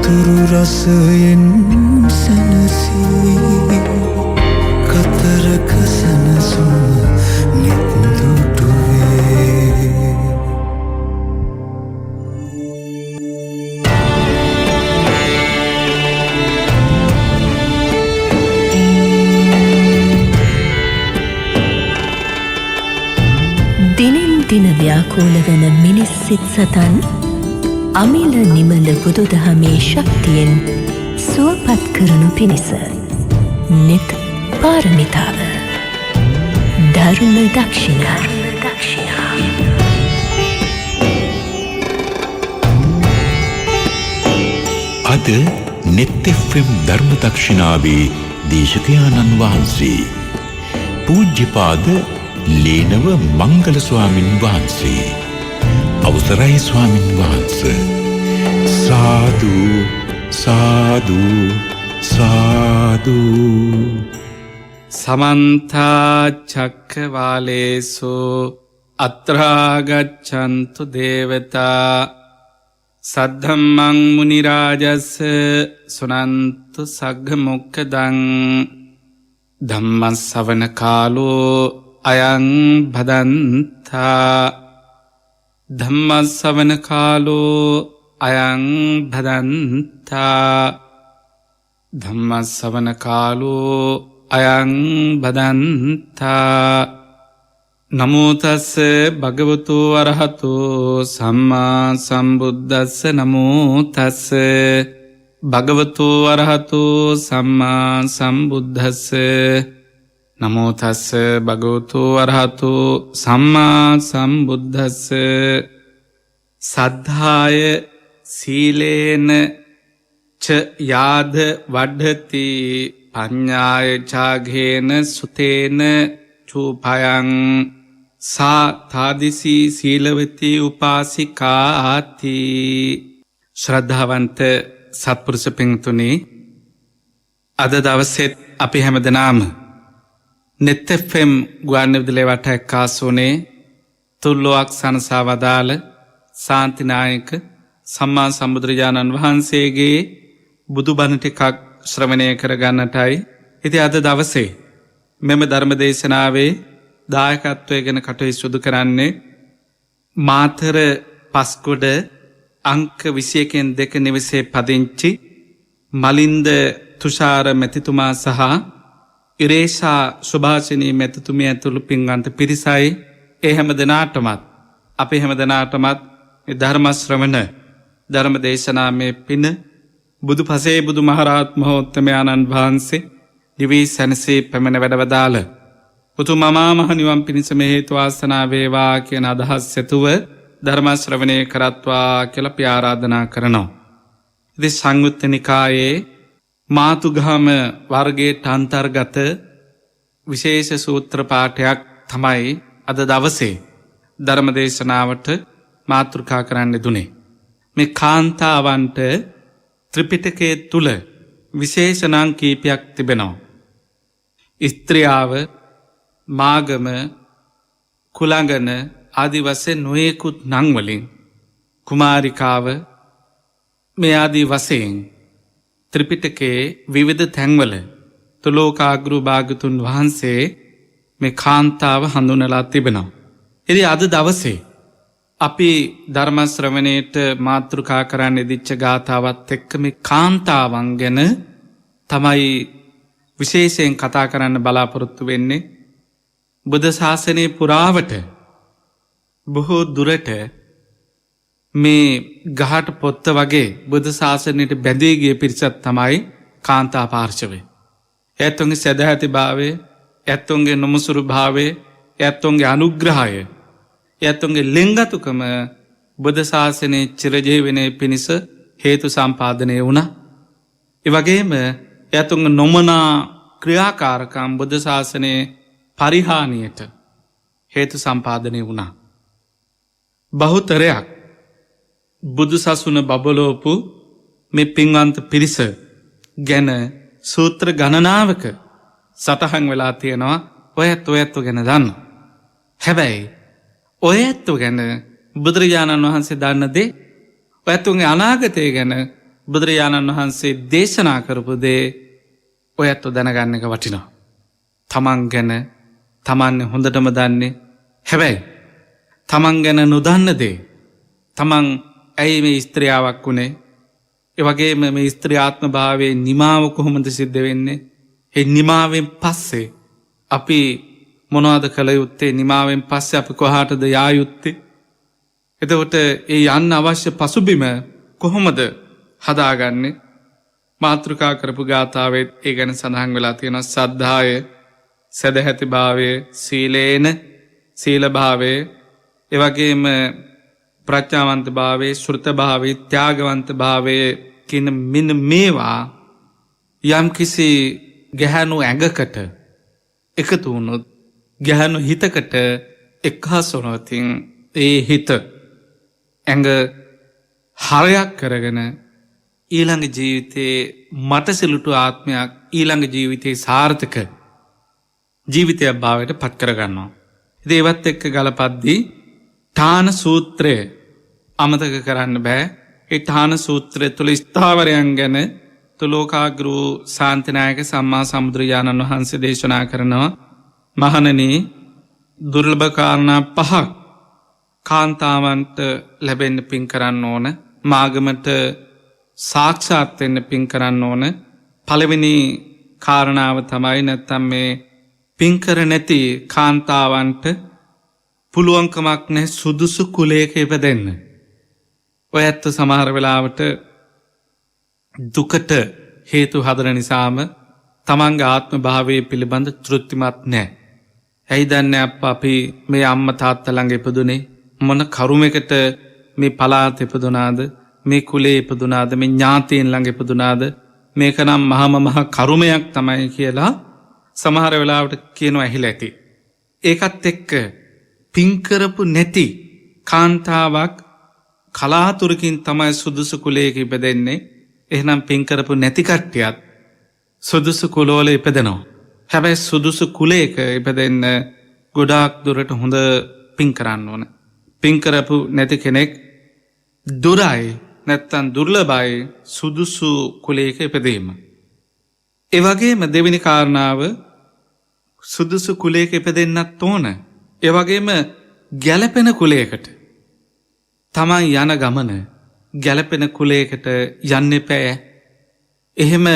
මధుරු රසයෙන් සැනසී කතරක සැනසුම නිත්දුටුවේ. දිනෙන් දින ව්‍යාකූල වන මිනිස් සිත් සතන් අමිල නිමල බුදුදහමේ ශක්තියෙන් සුවපත් කරනු පිණිස නිත් පාරමිතාව ධර්ම දක්ෂිණා. අද නෙත් FM ධර්ම දක්ෂිණාවේ දේශකයාණන් වහන්සේ පූජ්‍යපාද ලේනව මංගල ස්වාමින් වහන්සේ. අවසරයි ස්වාමින් වහන්සේ. සාදු සාදු සාදු. සමන්ත චක්කවාලේසු අත්‍රා ගච්ඡන්තු දේවතා සද්ධම්මං මුනි රාජස් සුනන්තු සග්ග මොක්ඛදං ධම්ම ශ්‍රවණ කාලෝ අයං භදන්තා ධම්ම ශ්‍රවණ කාලෝ අයං භදන්තා ධම්ම ශ්‍රවණ කාලෝ අයං භදන්තා. නමෝ තස්ස භගවතු අරහතෝ සම්මා සම්බුද්දස්ස. නමෝ තස්ස භගවතු අරහතෝ සම්මා සම්බුද්දස්ස. නමෝ තස්ස භගවතු අරහතෝ සම්මා සම්බුද්දස්ස. සද්ධාය සීලේන ච යාද වඩ්ඩති පඤ්ඤාය චාඝේන සුතේන චූපයං සා තාදිසී සීලවති උපාසිකාති. ශ්‍රද්ධාවන්ත සත්පුරුෂ පින්තුනි, අද දවසෙත් අපි හැමදෙනාම නෙත් FM ගුවන්විදුලියේ වටාකාසුනේ තුල්ලුවක් සනසා වදාළ ශාන්තිනායක සම්මා සම්බුදුරජාණන් වහන්සේගේ බුදුබණ ටිකක් ශ්‍රවණය කරගන්නටයි ඉතින් අද දවසේ මෙම ධර්ම දේශනාවේ දායකත්වයෙන් කටයුතු සිදු කරන්නේ මාතර පස්කොඩ අංක 21න් 2 නිවසේ පදිංචි මලින්ද තුෂාර මෙතිතුමා සහ ඉරේෂා සුභාෂිනී මෙතිතුමිය ඇතුළු පින්වන්ත පිරිසයි. ඒ හැම දෙනාටමත් අපි හැම දෙනාටමත් මේ ධර්ම ශ්‍රවණ ධර්ම දේශනාමේ පින බුදු පසේ බුදු මහරහත් මහෝත්තමයන්න් වහන්සේ දිවි සැනසී පැමිණ වැඩවදාළ උතුම් අමා මහ නිවන් පිණිස මේ හේතු වාසනා වේවා කියන අදහස් ඇතුව ධර්ම ශ්‍රවණය කරත්වා කියලා අපි ආරාධනා කරනවා. ඉතින් සංයුත්ත නිකායේ මාතුගාම වර්ගයට අන්තර්ගත විශේෂ සූත්‍ර පාඨයක් තමයි අද දවසේ ධර්ම දේශනාවට මාතෘකා කරන්න දුනේ. මේ කාන්තාවන්ට ත්‍රිපිටකයේ තුල විශේෂ නම් කීපයක් තිබෙනවා. ස්ත්‍රියාව, මාගම, කුලංගන ආදි වශයෙන් නොයෙකුත් නම් වලින් කුමාරිකාව මේ ආදි වශයෙන් ත්‍රිපිටකයේ විවිධ තැන්වල තුලෝකාග්‍රු භාගතුන් වහන්සේ මේ කාන්තාව හඳුනලා තිබෙනවා. ඉතින් අද දවසේ අපි ධර්ම ශ්‍රවණයට මාතෘකා කරන්න ඉදිච්ච ගාථාවත් එක්ක මේ කාන්තාවන් ගැන තමයි විශේෂයෙන් කතා කරන්න බලාපොරොත්තු වෙන්නේ. බුද්ධ ශාසනයේ පුරාවට බොහෝ දුරට මේ ගහට පොත්ත වගේ බුද්ධ ශාසනයට බැඳී ගිය පිරිසක් තමයි කාන්තා පාර්ශවය. ඇත්තොන්ගේ සදැහැති භාවය, ඇත්තොන්ගේ නොමසුරු භාවය, ඇත්තොන්ගේ අනුග්‍රහය, ඇත්තොන්ගේ ලෙන්ගතුකම බුද්ධ ශාසනයේ චිරජීවනයේ පිණිස හේතු සම්පාදනය වුණා. ඒ වගේම ඇත්තොන්ගේ නොමනා ක්‍රියාකාරකම් බුද්ධ ශාසනයේ පරිහානියට හේතු සම්පාදනය වුණා. බහුතරයක් බුදු සසුන බබලෝපු මේ පින්වන්ත පිරිස ගැන සූත්‍ර ගණනාවක සටහන් වෙලා තියෙනවා. ඔය ඇත්තු ගැන දන්න. හැබැයි ඔය ඇත්තු ගැන බුදුරජාණන් වහන්සේ දන්න දේ, ඔය ඇත්තුන්ගේ අනාගතය ගැන බුදුරජාණන් වහන්සේ දේශනා කරපු දේ ඔය ඇත්තෝ දැනගන්න එක වටිනවා. තමන් ගැන තමන් හොඳටම දන්නේ. හැබැයි තමන් ගැන නොදන්න දේ තමන් ඇයි මේ ස්ත්‍රියාවක් වුණේ, එවගේම මේ ස්ත්‍රියාත්ම භාවයේ නිමාව කොහොමද සිද්ධ වෙන්නේ, ඒ නිමාවෙන් පස්සේ අපි මොනවද කළ යුත්තේ, නිමාවෙන් පස්සේ අපි කොහාටද යා යුත්තේ, එතකොට ඒ යන්න අවශ්‍ය පසුබිම කොහොමද හදාගන්නේ. මාතෘකා කරපු ගාථාවෙත් ඒ ගැන සඳහන් වෙලා තියෙනවා. සද්ධාය සදහැති භාවය, සීලේන සීල භාවය, එවගේම ප්‍රඥාවන්ත භාවය, ශ්‍රුත භාවය, ත්‍යාගවන්ත භාවය කියන මෙන්න මේවා යම් කිසි ගැහැණු ඇඟකට එකතු වුණොත්, ගැහැණු හිතකට එක්හස් වුණොතින් ඒ හිත ඇඟ හරයක් කරගෙන ඊළඟ ජීවිතයේ මටසිලුටු ආත්මයක්, ඊළඟ ජීවිතයේ සාර්ථක ජීවිතයක් භාවයට පත් කරගන්නවා. ඒවත් එක්ක ගලපද්දී ඨාන සූත්‍රය අමතක කරන්න බෑ. ඒ ඨාන සූත්‍රය තුළ ස්ථාවරයන් ගැන තුලෝකාග්‍රු ශාන්තිනායක සම්මා සම්බුදුරජාණන් වහන්සේ දේශනා කරනවා. මහණෙනි, දුර්ලභ කාරණා 5ක් කාන්තාවන්ට ලැබෙන්න පින් කරන්න ඕන, මාගමට සාක්ෂාත් වෙන්න පින් කරන්න ඕන. පළවෙනි කාරණාව තමයි, නැත්තම් මේ පින් කර නැති කාන්තාවන්ට පුළුවන්කමක් නැහැ සුදුසු කුලයක ඉපදෙන්න. ඔය ඇත්ත සමහර වෙලාවට දුකට හේතු හදන නිසාම තමන්ගේ ආත්ම භාවයේ පිළිබඳ තෘප්තිමත් නැහැ. ඇයි දන්නේ අපි මේ අම්මා තාත්තා ළඟ ඉපදුනේ, මොන කරුමයකට මේ පලාත ඉපදුනාද, මේ කුලේ ඉපදුනාද, මේ ඥාතීන් ළඟ ඉපදුනාද, මේක නම් මහා කරුමයක් තමයි කියලා සමහර වෙලාවට කියනවා ඇහිලා ඇති. ඒකත් එක්ක පින් කරපු නැති කාන්තාවක් කලාතුරකින් තමයි සුදුසු කුලයක ඉපදෙන්නේ. එහෙනම් පින් කරපු නැති කට්ටියත් සුදුසු කුලවල ඉපදෙනවා. හැබැයි සුදුසු කුලයක ඉපදෙන්න ගොඩාක් දුරට හොඳ පින් කරන්න ඕන. පින් කරපු නැති කෙනෙක් දුරයි, නැත්තම් දුර්ලභයි සුදුසු කුලයක ඉපදීම. ඒ වගේම දෙවෙනි කාරණාව, සුදුසු කුලයක ඉපදෙන්නත් ඕන. ඒ වගේම ගැළපෙන කුලයකට, තමන් යන ගමන ගැළපෙන කුලයකට යන්න එපා. එහෙම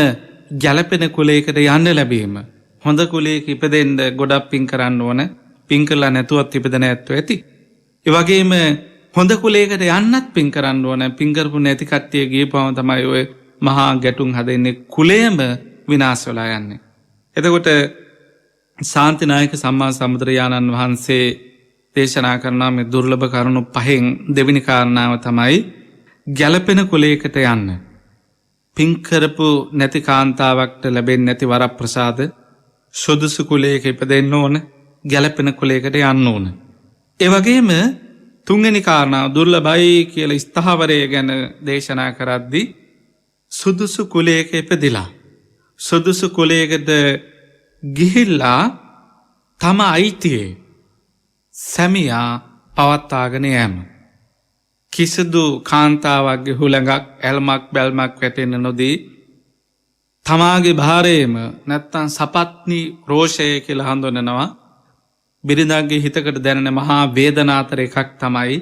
ගැළපෙන කුලයකට යන්න ලැබීම, හොඳ කුලයක ඉපදෙන්න ගොඩක් පින් කරන්න ඕන. පින් කරලා නැතුවත් ඉපදෙන ඇත්තෝ ඇති. ඒ වගේම හොඳ කුලයකට යන්නත් පින් කරන්න ඕන. පින් කරපු නැති කට්ටිය ගියපුවම තමයි ඔය මහා ගැටුම් හදෙන්නේ, කුලයම විනාශ වෙලා යන්නේ. එතකොට ශාන්තිනායක සම්මා සම්බුදුරජාණන් වහන්සේ දේශනා කරනවා මේ දුර්ලභ කරුණු 5න් දෙවෙනි කාරණාව තමයි ගැළපෙන කුලයකට යන්න. පින් කරපු නැති කාන්තාවක්ට ලැබෙන්නේ නැති වරප්‍රසාද, සුදුසු කුලයක ඉපදෙන්න ඕන, ගැළපෙන කුලයකට යන්න ඕන. ඒ වගේම තුන්වෙනි කාරණාව දුර්ලභයි කියලා ස්ථාවරය ගැන දේශනා කරද්දී සුදුසු කුලයක ඉපදිලා සුදුසු කුලයකට ගිහිල්ලා තම අයිතියේ සැමියා පවත්වාගෙන යෑම. කිසිදු කාන්තාවක්ගේ හුළඟක් ඇල්මක් බැල්මක් වැටෙන්න නොදී තමාගේ භාරයේම නැත්තම් සපත්නි රෝෂය කියලා හඳුන්වනවා. බිරිඳගේ හිතකට දැනෙන මහා වේදනාතර එකක් තමයි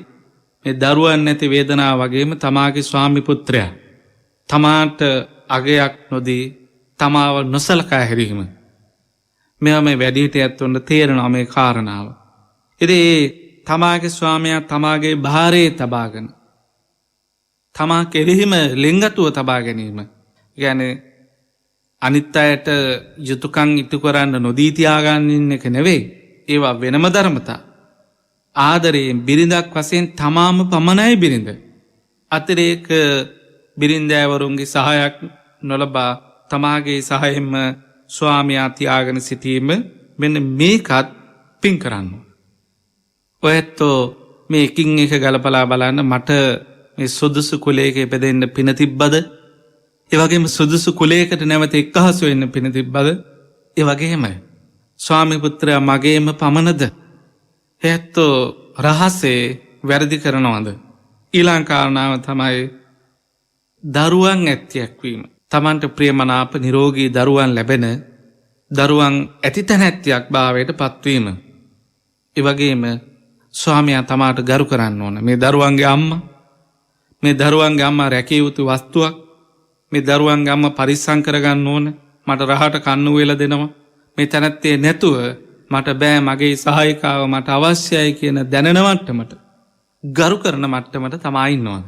මේ දරුවන් නැති වේදනාව වගේම තමාගේ ස්වාමි පුත්‍රයා තමාට අගයක් නොදී තමාව නොසලකා හැරීම. මෙයා මේ වැඩිහිටියත් උන්ට තේරෙනවා මේ කාරණාව. ඉතින් තමාගේ ස්වාමියා තමාගේ භාරයේ තබාගෙන තමා කෙරෙහිම ලෙන්ගතුව තබා ගැනීම. කියන්නේ අනිත් අයට යුතුයකම් ඉටු කරන්න නොදී තියාගන්න ඉන්න එක නෙවෙයි. ඒවා වෙනම ධර්මතා. ආදරයෙන් බිරිඳක් වශයෙන් තමාම පමණයි බිරිඳ. අතිරේක බිරිඳෑවරුන්ගේ සහායක් නොලබා තමාගේ සහයෙන්ම ස්වාමියා තියාගෙන සිටීම, මෙන්න මේකත් පින් කරන්න. ඔයත්තෝ මේ එකින් එක ගලපලා බලන්න මට මේ සුදුසු කුලයක ඉපදෙන්න පින තිබ්බද? ඒ වගේම සුදුසු කුලයකට නැවත එක්හසු වෙන්න පින තිබ්බද? ඒ වගේම ස්වාමි පුත්‍රයා මගේම පමණද? ඇත්තෝ රහසේ වැරදි කරනවද? ඊළඟ කාරණාව තමයි දරුවන් ඇත්තියක්වීම. තමන්ට ප්‍රියමනාප නිරෝගී දරුවන් ලැබෙන දරුවන් ඇති තැනැත්තියක් භාවයට පත්වීම. එවගේම ස්වාමයා තමාට ගරු කරන්න ඕන. මේ දරුවන්ගේ අම්ම, මේ දරුවන්ගේ අම්ම රැකිය යුතු වස්තුවක්, මේ දරුවන්ගේ අම්ම පරිස්සම් කරගන්න ඕන. මට රහට කන්න උයලා දෙනවා. මේ තැනැත්තේ නැතුව මට බෑ, මගේ සහායිකාව මට අවශ්‍යයි කියන දැනෙන මට්ටමට, ගරු කරන මට්ටමට තමයි ඉන්න ඕන.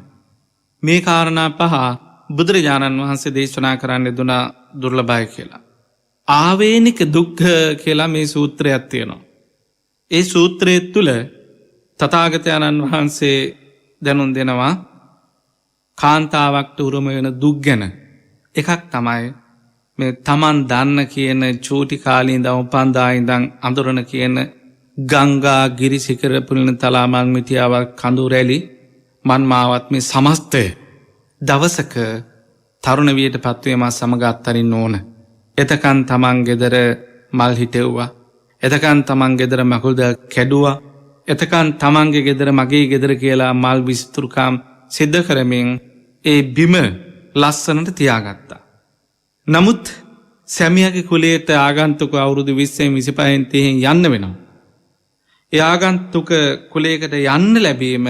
මේ කාරණා පහ බුදුරජාණන් වහන්සේ දේශනා කරන්න දුනා දුර්ලභයි කියලා. ආවේනික දුක්ඛ කියලා මේ සූත්‍රයක් තියෙනවා. ඒ සූත්‍රය තුළ තථාගතයන්න් වහන්සේ දැනුම් දෙනවා කාන්තාවක්ට උරුම වෙන දුක් ගැන. එකක් තමයි මේ තමන් දන්න කියන චූටි කාලේ ඉඳන් උපන්දා ඉඳන් අඳුරන කියන ගංගා ගිරි සිකර පුලින තලාමන් මිටියාවක් කඳු රැලි මන්මාවත් මේ සමස්තය දවසක තරුණ වියට පත්වීම සමග අත්තරින්න ඕන. එතකන් තමන් ගෙදර මල් හිටෙව්වා. එතකන් තමන් ගෙදර මකුළුද කැඩුවා. එතකන් තමන්ගේ ගෙදර මගේ ගෙදර කියලා මල් විස්තුරුකම් සිද්ධ කරමින් ඒ බිම ලස්සනට තියාගත්තා. නමුත් සැමියගේ කුලයට ආගන්තුක අවුරුදු 20 25 30 යන්න වෙනවා. ඒ ආගන්තුක කුලයකට යන්න ලැබීම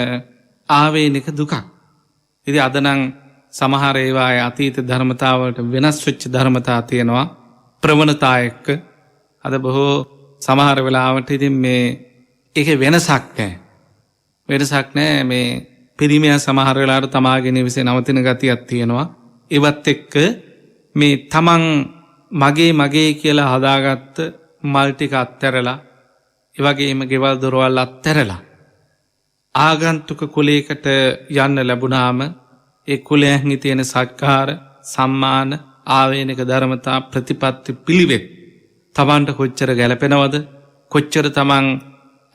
ආවේනික දුකක්. ඉතින් අද නම් සමහර ඒවා අතීත ධර්මතාවලට වෙනස් වෙච්ච ධර්මතා තියෙනවා ප්‍රවණතා එක්ක. අද බොහෝ සමහර වෙලාවට ඉතින් මේ ඒකේ වෙනසක් නැහැ. වෙනසක් නැහැ. මේ පිරිමියා සමහර වෙලාවට තමාගේ නිවසේ නවතින ගතියක් තියෙනවා. ඒවත් එක්ක මේ තමන් මගේ කියලා හදාගත්ත මල් ටික අත්හැරලා, ඒ වගේම ගෙවල් දොරවල් අත්හැරලා ආගන්තුක කුලයකට යන්න ලැබුණාම ඒ කුලයන්හි තියෙන සත්කාර, සම්මාන, ආවේනික ධර්මතා, ප්‍රතිපත්ති පිළිවෙත් තමන්ට කොච්චර ගැලපෙනවද, කොච්චර තමන්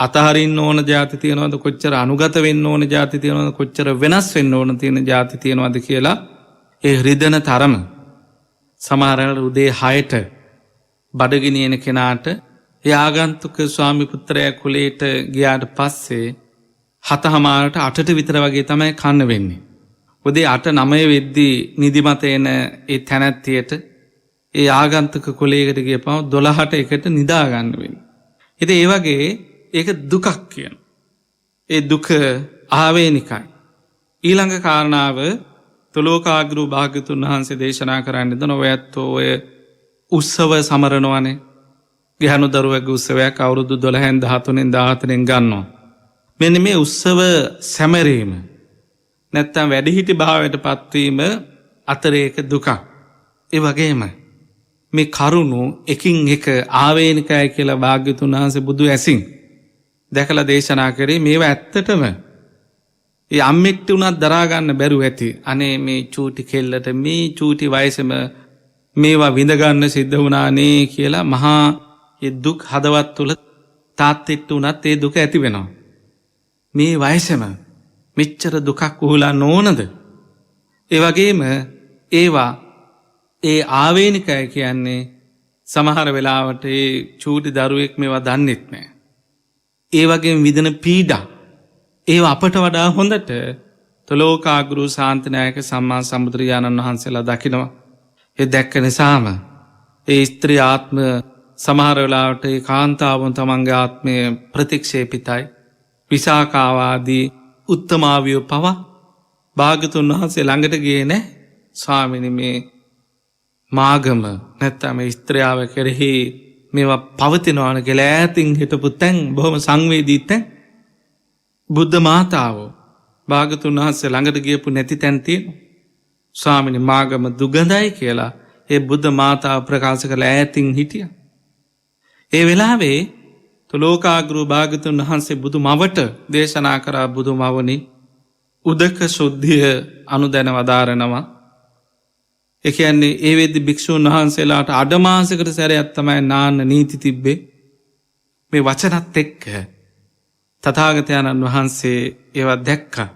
අතහරින්න ඕන જાති තියෙනවද, කොච්චර අනුගත වෙන්න ඕන જાති තියෙනවද, කොච්චර වෙනස් වෙන්න ඕන තියෙන જાති තියෙනවද කියලා ඒ රිදෙන තරම සමහරවල් උදේ 6ට බඩගිනින කෙනාට ඒ ආගන්තුක ස්වාමි පුත්‍රයා කුලයට ගියාට පස්සේ 7:00ට 8ට විතර වගේ තමයි කන්න වෙන්නේ. උදේ 8-9 වෙද්දී නිදිමත එන ඒ තැනැත්තියට ඒ ආගන්තුක කුලයකට ගියපම 12ට එකට නිදා ගන්න වෙන්නේ. ඉතින් ඒ වගේ ඒක දුකක් කියන. ඒ දුක ආවේනිකයි. ඊළඟ කාරණාව තුලෝකාග්‍රු භාග්‍යතුන් වහන්සේ දේශනා කරන්නේ දන ඔයත් ඔය උත්සව සමරනවනේ. ගහනු දරුවෙක්ගේ උත්සවයක් අවුරුදු 12න් 13න් 14න් ගන්නවා. මෙන්න මේ උත්සව සැමරීම නැත්තම් වැඩිහිටි භාවයට පත්වීම අතරේ එක දුකක්. ඒ වගේම මේ කරුණු එකින් එක ආවේනිකයි කියලා භාග්‍යතුන් වහන්සේ බුදු ඇසින් දැකලා දේශනා කරේ. මේවා ඇත්තටම ඒ අම්මෙක්ට උනත් දරා ගන්න බැරුව ඇති. අනේ මේ චූටි කෙල්ලට මේ චූටි වයසෙම මේවා විඳ ගන්න සිද්ධ වුණානේ කියලා මහා ඒ දුක් හදවත් තුල තාත්තෙක්ට උනත් ඒ දුක ඇති වෙනවා. මේ වයසෙම මෙච්චර දුකක් උහුලා නොනද? ඒ වගේම ඒවා ඒ ආවේනිකය කියන්නේ සමහර වෙලාවට ඒ චූටි දරුවෙක් මේවා දන්නෙත් නැහැ. ඒ වගේම විඳින පීඩා ඒවා අපට වඩා හොඳට තුලෝකාග්‍රු ශාන්තිනායක සම්මා සම්බුදුරජාණන් වහන්සේලා දකිනවා. ඒ දැක්ක නිසාම ඒ ස්ත්‍රී ආත්ම සමහර වෙලාවට ඒ කාන්තාවන් තමන්ගේ ආත්මය ප්‍රතික්ෂේපිතයි. විසාකාවාදී උත්තමාවියෝ පවා භාග්‍යතුන් වහන්සේ ළඟට ගියේ නැහැ. ස්වාමීනි මේ මාගම නැත්තම් මේ ස්ත්‍රියව කෙරෙහි මේවා පවතිනවන කියලා ඈතින් හිටපු තැන් බොහොම සංවේදී තැන් බුද්ධ මාතාව භාග්‍යතුන් වහන්සේ ළඟට ගියපු නැති තැන් තියෙනවා. ස්වාමීනි මාගම දුගඳයි කියලා ඒ බුද්ධ මාතාව ප්‍රකාශ කරලා ඈතින් හිටියා. ඒ වෙලාවේ තුලෝකාග්‍රු භාග්‍යතුන් වහන්සේ බුදු මවට දේශනා කරා. බුදු මවනි උදක ශුද්ධිය අනුදැන වදාරනවා. ඒ කියන්නේ ඒ වෙද්දි භික්ෂුන් වහන්සේලාට අඩමාසයකට සැරයක් තමයි නාන්න නීති තිබ්බේ. මේ වචනත් එක්ක තථාගතයන්න් වහන්සේ ඒවා දැක්කා.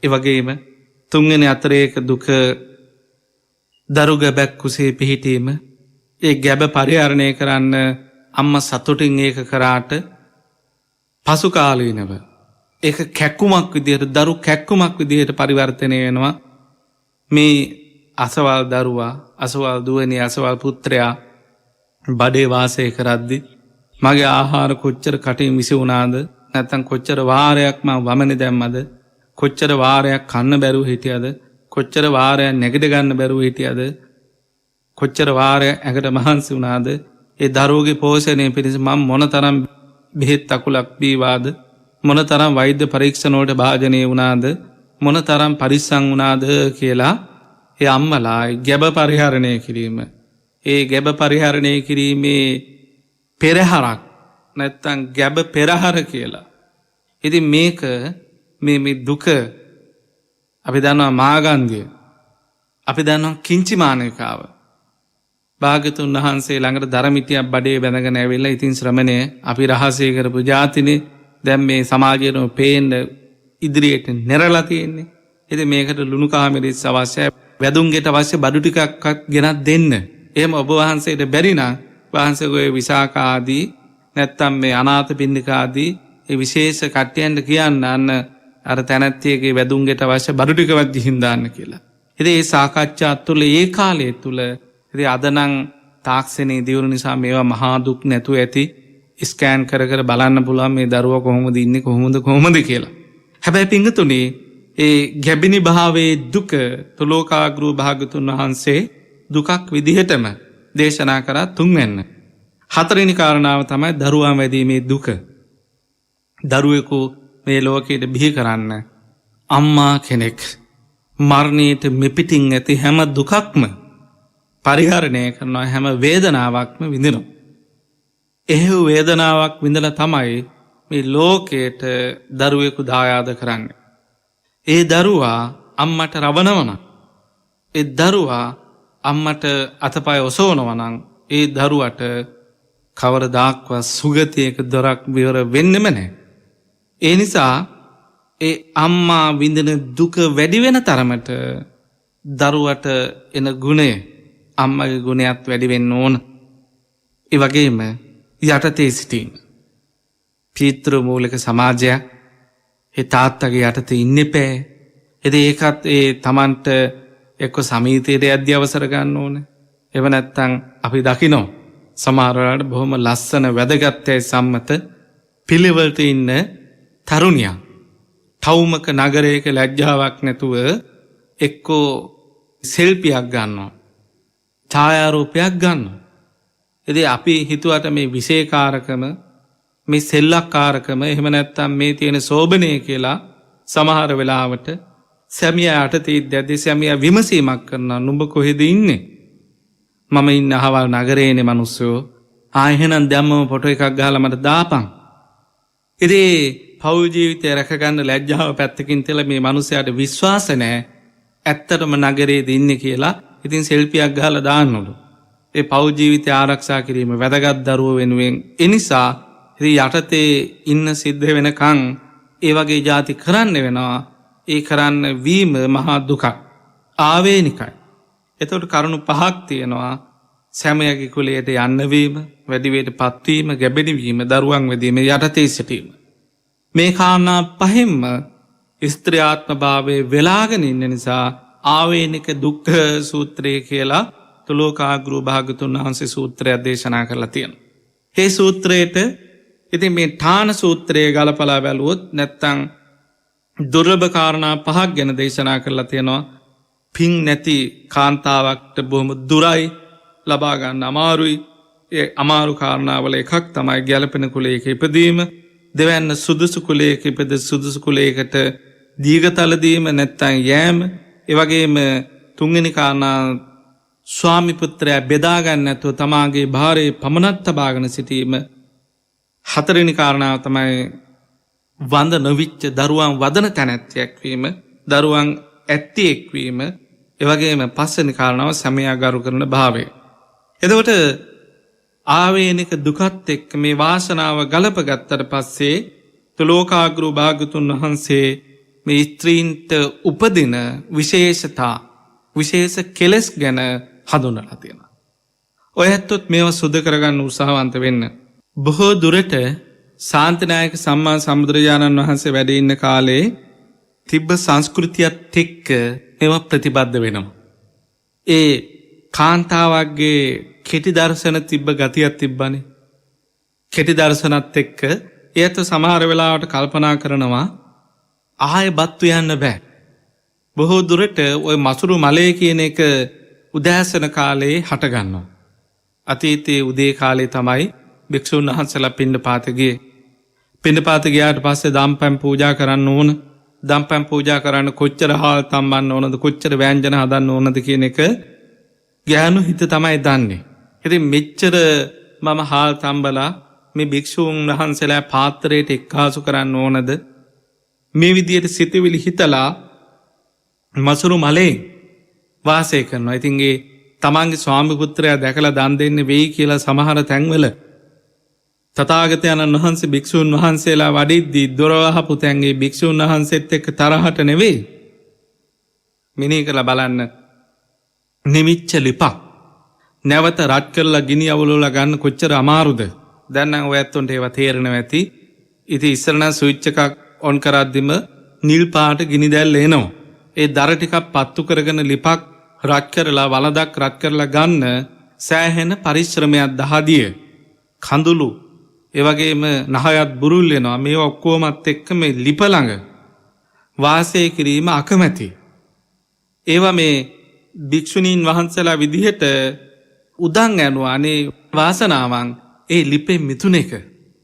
ඒ වගේම තුන්වෙනි අතරේක දුක දරු ගැබක් කුසේ පිහිටීම. ඒ ගැබ පරිහරණය කරන්න අම්මා සතුටින් ඒක කරාට පසු කාලීනව ඒක කැක්කුමක් විදියට දරු කැක්කුමක් විදියට පරිවර්තනය වෙනවා. මේ අසවල් දරුවා අසවල් දුවනි අසවල් පුත්‍රයා බඩේ වාසය කරද්දි මගේ ආහාර කොච්චර කටින් විසි වුණාද නැත්තම් කොච්චර වාරයක් මම වමනේ දැම්මද කොච්චර වාරයක් කන්න බැරුව හිටියද කොච්චර වාරයක් නැගිට ගන්න බැරුව හිටියද කොච්චර වාරයක් ඇඟට මහන්සි වුණාද ඒ දරුවගේ පෝෂණය පිණිස මම මොනතරම් බෙහෙත් අකුලක් බීවාද මොනතරම් වෛද්‍ය පරීක්ෂණ වලට භාජනය වුණාද මොනතරම් පරිස්සම් වුණාද කියලා ඒ අම්මලා ගැබ පරිහරණය කිරීම ඒ ගැබ පරිහරණය කිරීමේ පෙරහරක් නැත්තම් ගැබ පෙරහර කියලා. ඉතින් මේක මේ දුක අපි දන්නවා මාගන්ධය අපි දන්නවා කිංචි මානවිකාව භාග්‍යතුන් වහන්සේ ළඟට දරමිටියක් බඩේ බැඳගෙන ඇවිල්ලා ඉතින් ශ්‍රමණය අපි රහසය කරපු ජාතිනේ දැන් මේ සමාජයට පේන්න ඉදිරියට නෙරලා තියෙන්නේ. ඉතින් මේකට ලුණු කාමරෙස් අවශ්‍යයි වැදුන්ගෙට අවශ්‍ය බඩු ටිකක් ගෙනත් දෙන්න. එහෙම ඔබ වහන්සේට බැරි නම් වහන්සේ ඔය විසාක ආදී නැත්තම් මේ අනාථ පින්ඩික ආදී ඒ විශේෂ කට්ටියන්ට කියන්න අන්න අර තැනැත්තියගේ වැදුන්ගෙට අවශ්‍ය බඩු ටිකවත් ගිහින් දාන්න කියලා. ඉතින් මේ සාකච්ඡා තුළ ඒ කාලය තුළ ඉතින් අද නම් තාක්ෂණයේ දියුණු නිසා මේවා මහා දුක් නැතුව ඇති ස්කෑන් කර කර බලන්න පුළුවන් මේ දරුවා කොහොමද ඉන්නේ කොහොමද කියලා. හැබැයි පිංගුතුනි ඒ ගැබිනි භාවයේ දුක තුලෝකාග්‍රෝ භාගතුන් වහන්සේ දුකක් විදිහටම දේශනා කරා තුන්වෙන්න. හතරවෙනි කාරණාව තමයි දරුවා වැදීමේ දුක. දරුවෙකු මේ ලෝකයට බිහි කරන්න අම්මා කෙනෙක් මරණයට මෙපිටින් ඇති හැම දුකක්ම පරිහරණය කරනවා හැම වේදනාවක්ම විඳිනවා. එහෙව් වේදනාවක් විඳලා තමයි මේ ලෝකයට දරුවෙකු දායාද කරන්නේ. ඒ දරුවා අම්මට රවණවන. ඒ දරුවා අම්මට අතපය ඔසවනවනම් ඒ දරුවට කවරදාක්වත් සුගතියක දොරක් විවර වෙන්නෙම නැහැ. ඒ නිසා ඒ අම්මා විඳින දුක වැඩි වෙන තරමට දරුවට එන ගුණය අම්මගේ ගුණයත් වැඩි වෙන්න ඕන. ඒ වගේම යටතේ සිටීම. පීතෘ මූලික සමාජයක් ඒ තාත්තගේ යටතේ ඉන්න එපෑ. ඒකත් ඒ Tamanට එක්ක සමීතයට යද්දී අවසර ගන්න ඕනේ. එව නැත්තම් අපි දකිනවා සමහර වෙලාවට බොහොම ලස්සන වැදගත් සම්මත පිළිවෙලට ඉන්න තරුණියක් තවුමක නගරයක ලැජ්ජාවක් නැතුව එක්කෝ සෙල්ෆියක් ගන්නවා. ඡායාරූපයක් ගන්නවා. ඉතින් අපි හිතුවට මේ විශේෂකාරකම මේ සෙල්ලක්කාරකම එහෙම නැත්තම් මේ තියෙන සෝබනේ කියලා සමහර වෙලාවට සැමියා යටතේ ඉද්දී සැමියා විමසීමක් කරනවා නුඹ කොහෙද ඉන්නේ? මම ඉන්න අහවල් නගරේනේ මිනිස්සු. එහෙනම් දැම්මම ෆොටෝ එකක් ගහලා මට දාපන්. ඉතින් පෞල් ජීවිතය රැකගන්න ලැජ්ජාව පැත්තකින් තියලා මේ මිනිසයාට විශ්වාස නැහැ ඇත්තටම නගරේද ඉන්නේ කියලා. ඉතින් සෙල්ෆියක් ගහලා දාන්නලු. ඒ පෞල් ජීවිතය ආරක්ෂා කිරීම වැදගත් දරුවෝ වෙනුවෙන්. ඒ නිසා ඉතින් යටතේ ඉන්න සිද්ධ වෙනකන් ඒ වගේ જાති කරන්න වෙනවා. ඒ කරන්න වීම මහා දුකක්. ආවේනිකයි. එතකොට කරුණු පහක් තියෙනවා. සැමියාගේ කුලයට යන්න වීම, වැඩිවියට පත්වීම, ගැබෙණි වීම, දරුවන් වැදීම, යටතේ සිටීම. මේ කාරණා පහෙන්ම ස්ත්‍රියාත්ම භාවයේ වෙලාගෙන ඉන්න නිසා ආවේනික දුක්ඛ සූත්‍රය කියලා තුලෝකාග්‍රෝ භාගතුන් වහන්සේ සූත්‍රය දේශනා කරලා තියෙනවා. මේ සූත්‍රයේට ඉතින් මේ ඨාන සූත්‍රය ගලපලා බැලුවොත් නැත්තම් දුර්ලභ කාරණා පහක් ගැන දේශනා කරලා තියෙනවා. පින් නැති කාන්තාවක්ට බොහොම දුරයි ලබා ගන්න අමාරුයි. ඒ අමාරු කාරණාවල එකක් තමයි ගැළපෙන කුලයක ඉපදීම. දෙවැන්න සුදුසු කුලයක ඉපද සුදුසු කුලයකට දීගතල දීම නැත්තම් යෑම. ඒ වගේම තුන්වෙනි කාරණා ස්වාමි පුත්‍රයා බෙදා ගන්න නැතුව තමාගේ භාර්යය පමණක් තබාගෙන සිටීම. හතරවෙනි කාරණාව තමයි වඳ නොවිච්ච දරුවන් වදන තැනැත්තියක් වීම, දරුවන් ඇත්තියෙක් වීම. ඒ වගේම පස්වෙනි කාරණාව සැමියා ගරු කරන භාවය. එතකොට ආවේනික දුකත් එක්ක මේ වාසනාව ගලපගත්තට පස්සේ තුලෝකාග්‍රෝ භාගතුන් වහන්සේ මේ ස්ත්‍රීන්ට උපදින විශේෂතා විශේෂ කෙලෙස් ගැන හඳුන්වලා තියෙනවා. ඔය ඇත්තොත් මේවා සුද්ධ කරගන්න උත්සාහවන්ත වෙන්න. බොහෝ දුරට ශාන්තිනායක සම්මා සම්බුදුරජාණන් වහන්සේ වැඩ ඉන්න කාලේ තිබ්බ සංස්කෘතියත් එක්ක මේවා ප්‍රතිබද්ධ වෙනවා. ඒ කාන්තාවක්ගේ කෙටි දර්ශන තිබ්බ ගතියක් තිබ්බනේ. කෙටි දර්ශනත් එක්ක ඒත් සමහර වෙලාවට කල්පනා කරනවා ආය බත්තු යන්න බෑ. බොහෝ දුරට ওই මසුරු මලේ කියන එක උදෑසන කාලේ හටගන්නවා. අතීතයේ උදේ කාලේ තමයි භික්ෂුන් වහන්සේලා පිණ්ඩපාත ගියේ. පිණ්ඩපාත ගියාට පස්සේ දම්පැන් පූජා කරන්න ඕන. දම්පැන් පූජා කරන්න කොච්චර හාල් තම්බන්න ඕනද, කොච්චර ව්‍යංජන හදන්න ඕනද කියන එක ගෑනු හිත තමයි දන්නේ. ඉතින් මෙච්චර මම හාල් තම්බලා මේ භික්ෂුන් වහන්සේලා පාත්‍රයට එක්කාසු කරන්න ඕනද? මේ විදියට සිතවිලි හිතලා මසුරු මලේ වාසය කරනවා. ඉතින් ඒ තමන්ගේ ස්වාමි පුත්‍රයා දැකලා දන් දෙන්න වෙයි කියලා සමහර තැන්වල තථාගතයන් වහන්සේ භික්ෂුන් වහන්සේලා වඩිද්දී දොර වහපු තැන්ගේ භික්ෂුන් වහන්සේත් එක්ක තරහට නෙවෙයි. මිනී කරලා බලන්න. නිමිච්ච ලිපක් නැවත රත් කරලා ගිනි අවුලවලා ගන්න කොච්චර අමාරුද? දැන් නම් ඔය ඇත්තොන්ට ඒවා තේරෙනවා ඇති. ඉතින් ඉස්සර නම් ස්විච් එකක් ඔන් කරද්දිම නිල් පාට ගිනි දැල්ල එනවා. ඒ දර ටිකක් පත්තු කරගෙන ලිපක් රත් කරලා වලදක් රත් කරලා ගන්න සෑහෙන පරිශ්‍රමයක් දහදිය කඳුළු ඒ වගේම නහයත් බුරුල් වෙනවා. මේවා ඔක්කොමත් එක්ක මේ ලිප ළඟ වාසය කිරීම අකමැති. ඒවා මේ භික්ෂුණීන් වහන්සේලා විදිහට උදන් ඇනුවා. අනේ වාසනාවන් ඒ ලිපේ මිතුන එක,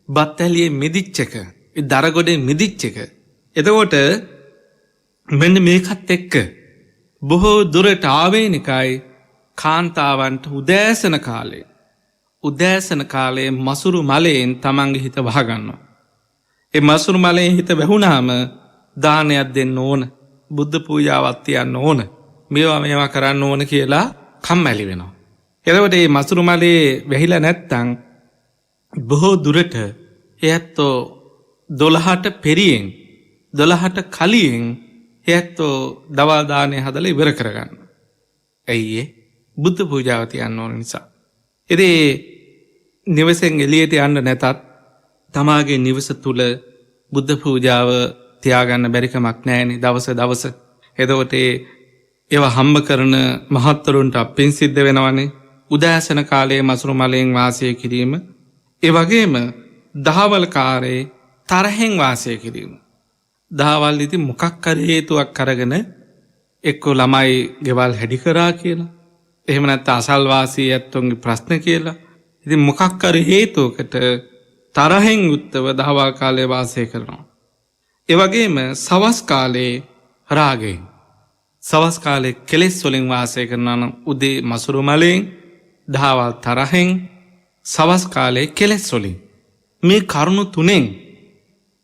බත් ඇලියේ මිදිච්ච එක, ඒ දරගොඩේ මිදිච්ච එක. එතකොට මෙන්න මේකත් එක්ක බොහෝ දුරට ආවේනිකයි කාන්තාවන්ට උදෑසන කාලේ මසුරු මලයෙන් තමන්ගේ හිත වහගන්නවා. ඒ මසුරු මලයෙන් හිත වැහුණාම දානයක් දෙන්න ඕන, බුද්ධ පූජාවක් තියන්න ඕන, මේවා කරන්න ඕන කියලා කම්මැලි වෙනවා. එතකොට මේ මසුරු මලේ වැහිලා නැත්තම් බොහෝ දුරට එයත්ෝ 12ට පෙරියෙන් 12ට කලියෙන් එයත්ෝ දවල් දානේ හදලා ඉවර කරගන්න. ඇයි ඒ? බුද්ධ පූජාව තියන්න ඕන නිසා. ඉතින් නිවසෙන් එළියට යන්න නැතත් තමාගේ නිවස තුල බුද්ධ පූජාව තියාගන්න බැරි කමක් නැහැනේ දවස. එතකොට ඒවා හම්බ කරන මහත්වරුන්ට අපෙන් සිද්ධ වෙනවනේ. උදෑසන කාලයේ මසුරු මලෙන් වාසය කිරීම, ඒ වගේම දහවල් කාලේ තරහෙන් වාසය කිරීම. දහවල් ඉතින් මොකක් හරි හේතුවක් කරගෙන එක්ක ළමයි ගෙවල් හැඩි කරා කියලා, එහෙම නැත්නම් අසල්වාසී ඇත්තොන්ගේ ප්‍රශ්න කියලා. ඉතින් මොකක් හරි හේතුවකට තරහෙන් යුක්තව දහවල් කාලේ වාසය කරනවා. ඒ වගේම සවස් කාලේ රාගයෙන්, සවස් කාලේ කෙලෙස් වලින් වාසය කරනවා නම් උදේ මසුරු මලෙන්, දහවල් තරහෙන්, සවස් කාලේ කෙලෙස් වලින්. මේ කරුණු තුනෙන්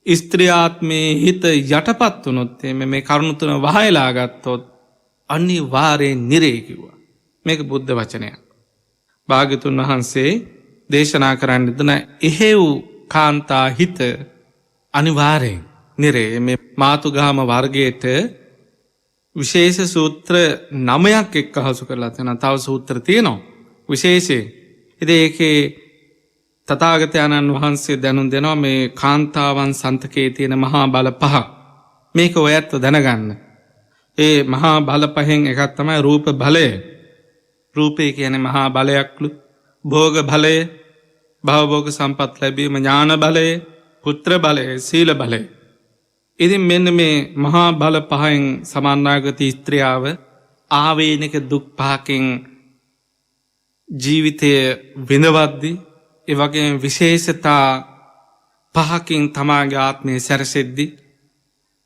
ස්ත්‍රියාත්මේ හිත යටපත් වුණොත් මේ කරුණු තුන වහයලා ගත්තොත් අනිවාර්යෙන් නිරේ කිව්වා. මේක බුද්ධ වචනයක්. භාග්‍යතුන් වහන්සේ දේශනා කරන්න දෙන එහෙව් කාන්තා හිත අනිවාර්යෙන් නිරේ. මේ මාතුගාම වර්ගයට විශේෂ සූත්‍ර 9ක් එක්කහසු කරලා තියෙනවා. තව සූත්‍ර තියෙනවා විශේෂයෙන්. ඉතින් ඒකේ තථාගතයන්න් වහන්සේ දැනුම් දෙනවා මේ කාන්තාවන් සන්තකේ තියෙන මහා බල පහ. මේක ඔයත් දැනගන්න. ඒ මහා බල පහෙන් එකක් තමයි රූප බලය. රූපේ කියන්නේ මහා බලයක්ලු. භෝග බලය, භවභෝග සම්පත් ලැබීම, ඥාන බලය, පුත්‍ර බලය, සීල බලය. ඉතින් මෙන්න මේ මහා බල පහෙන් සමන්නාගත ස්ත්‍රියාව ආවේනික දුක් පහකින් ජීවිතය විඳවද්දී, ඒ වගේම විශේෂතා පහකින් තමාගේ ආත්මය සැරසෙද්දී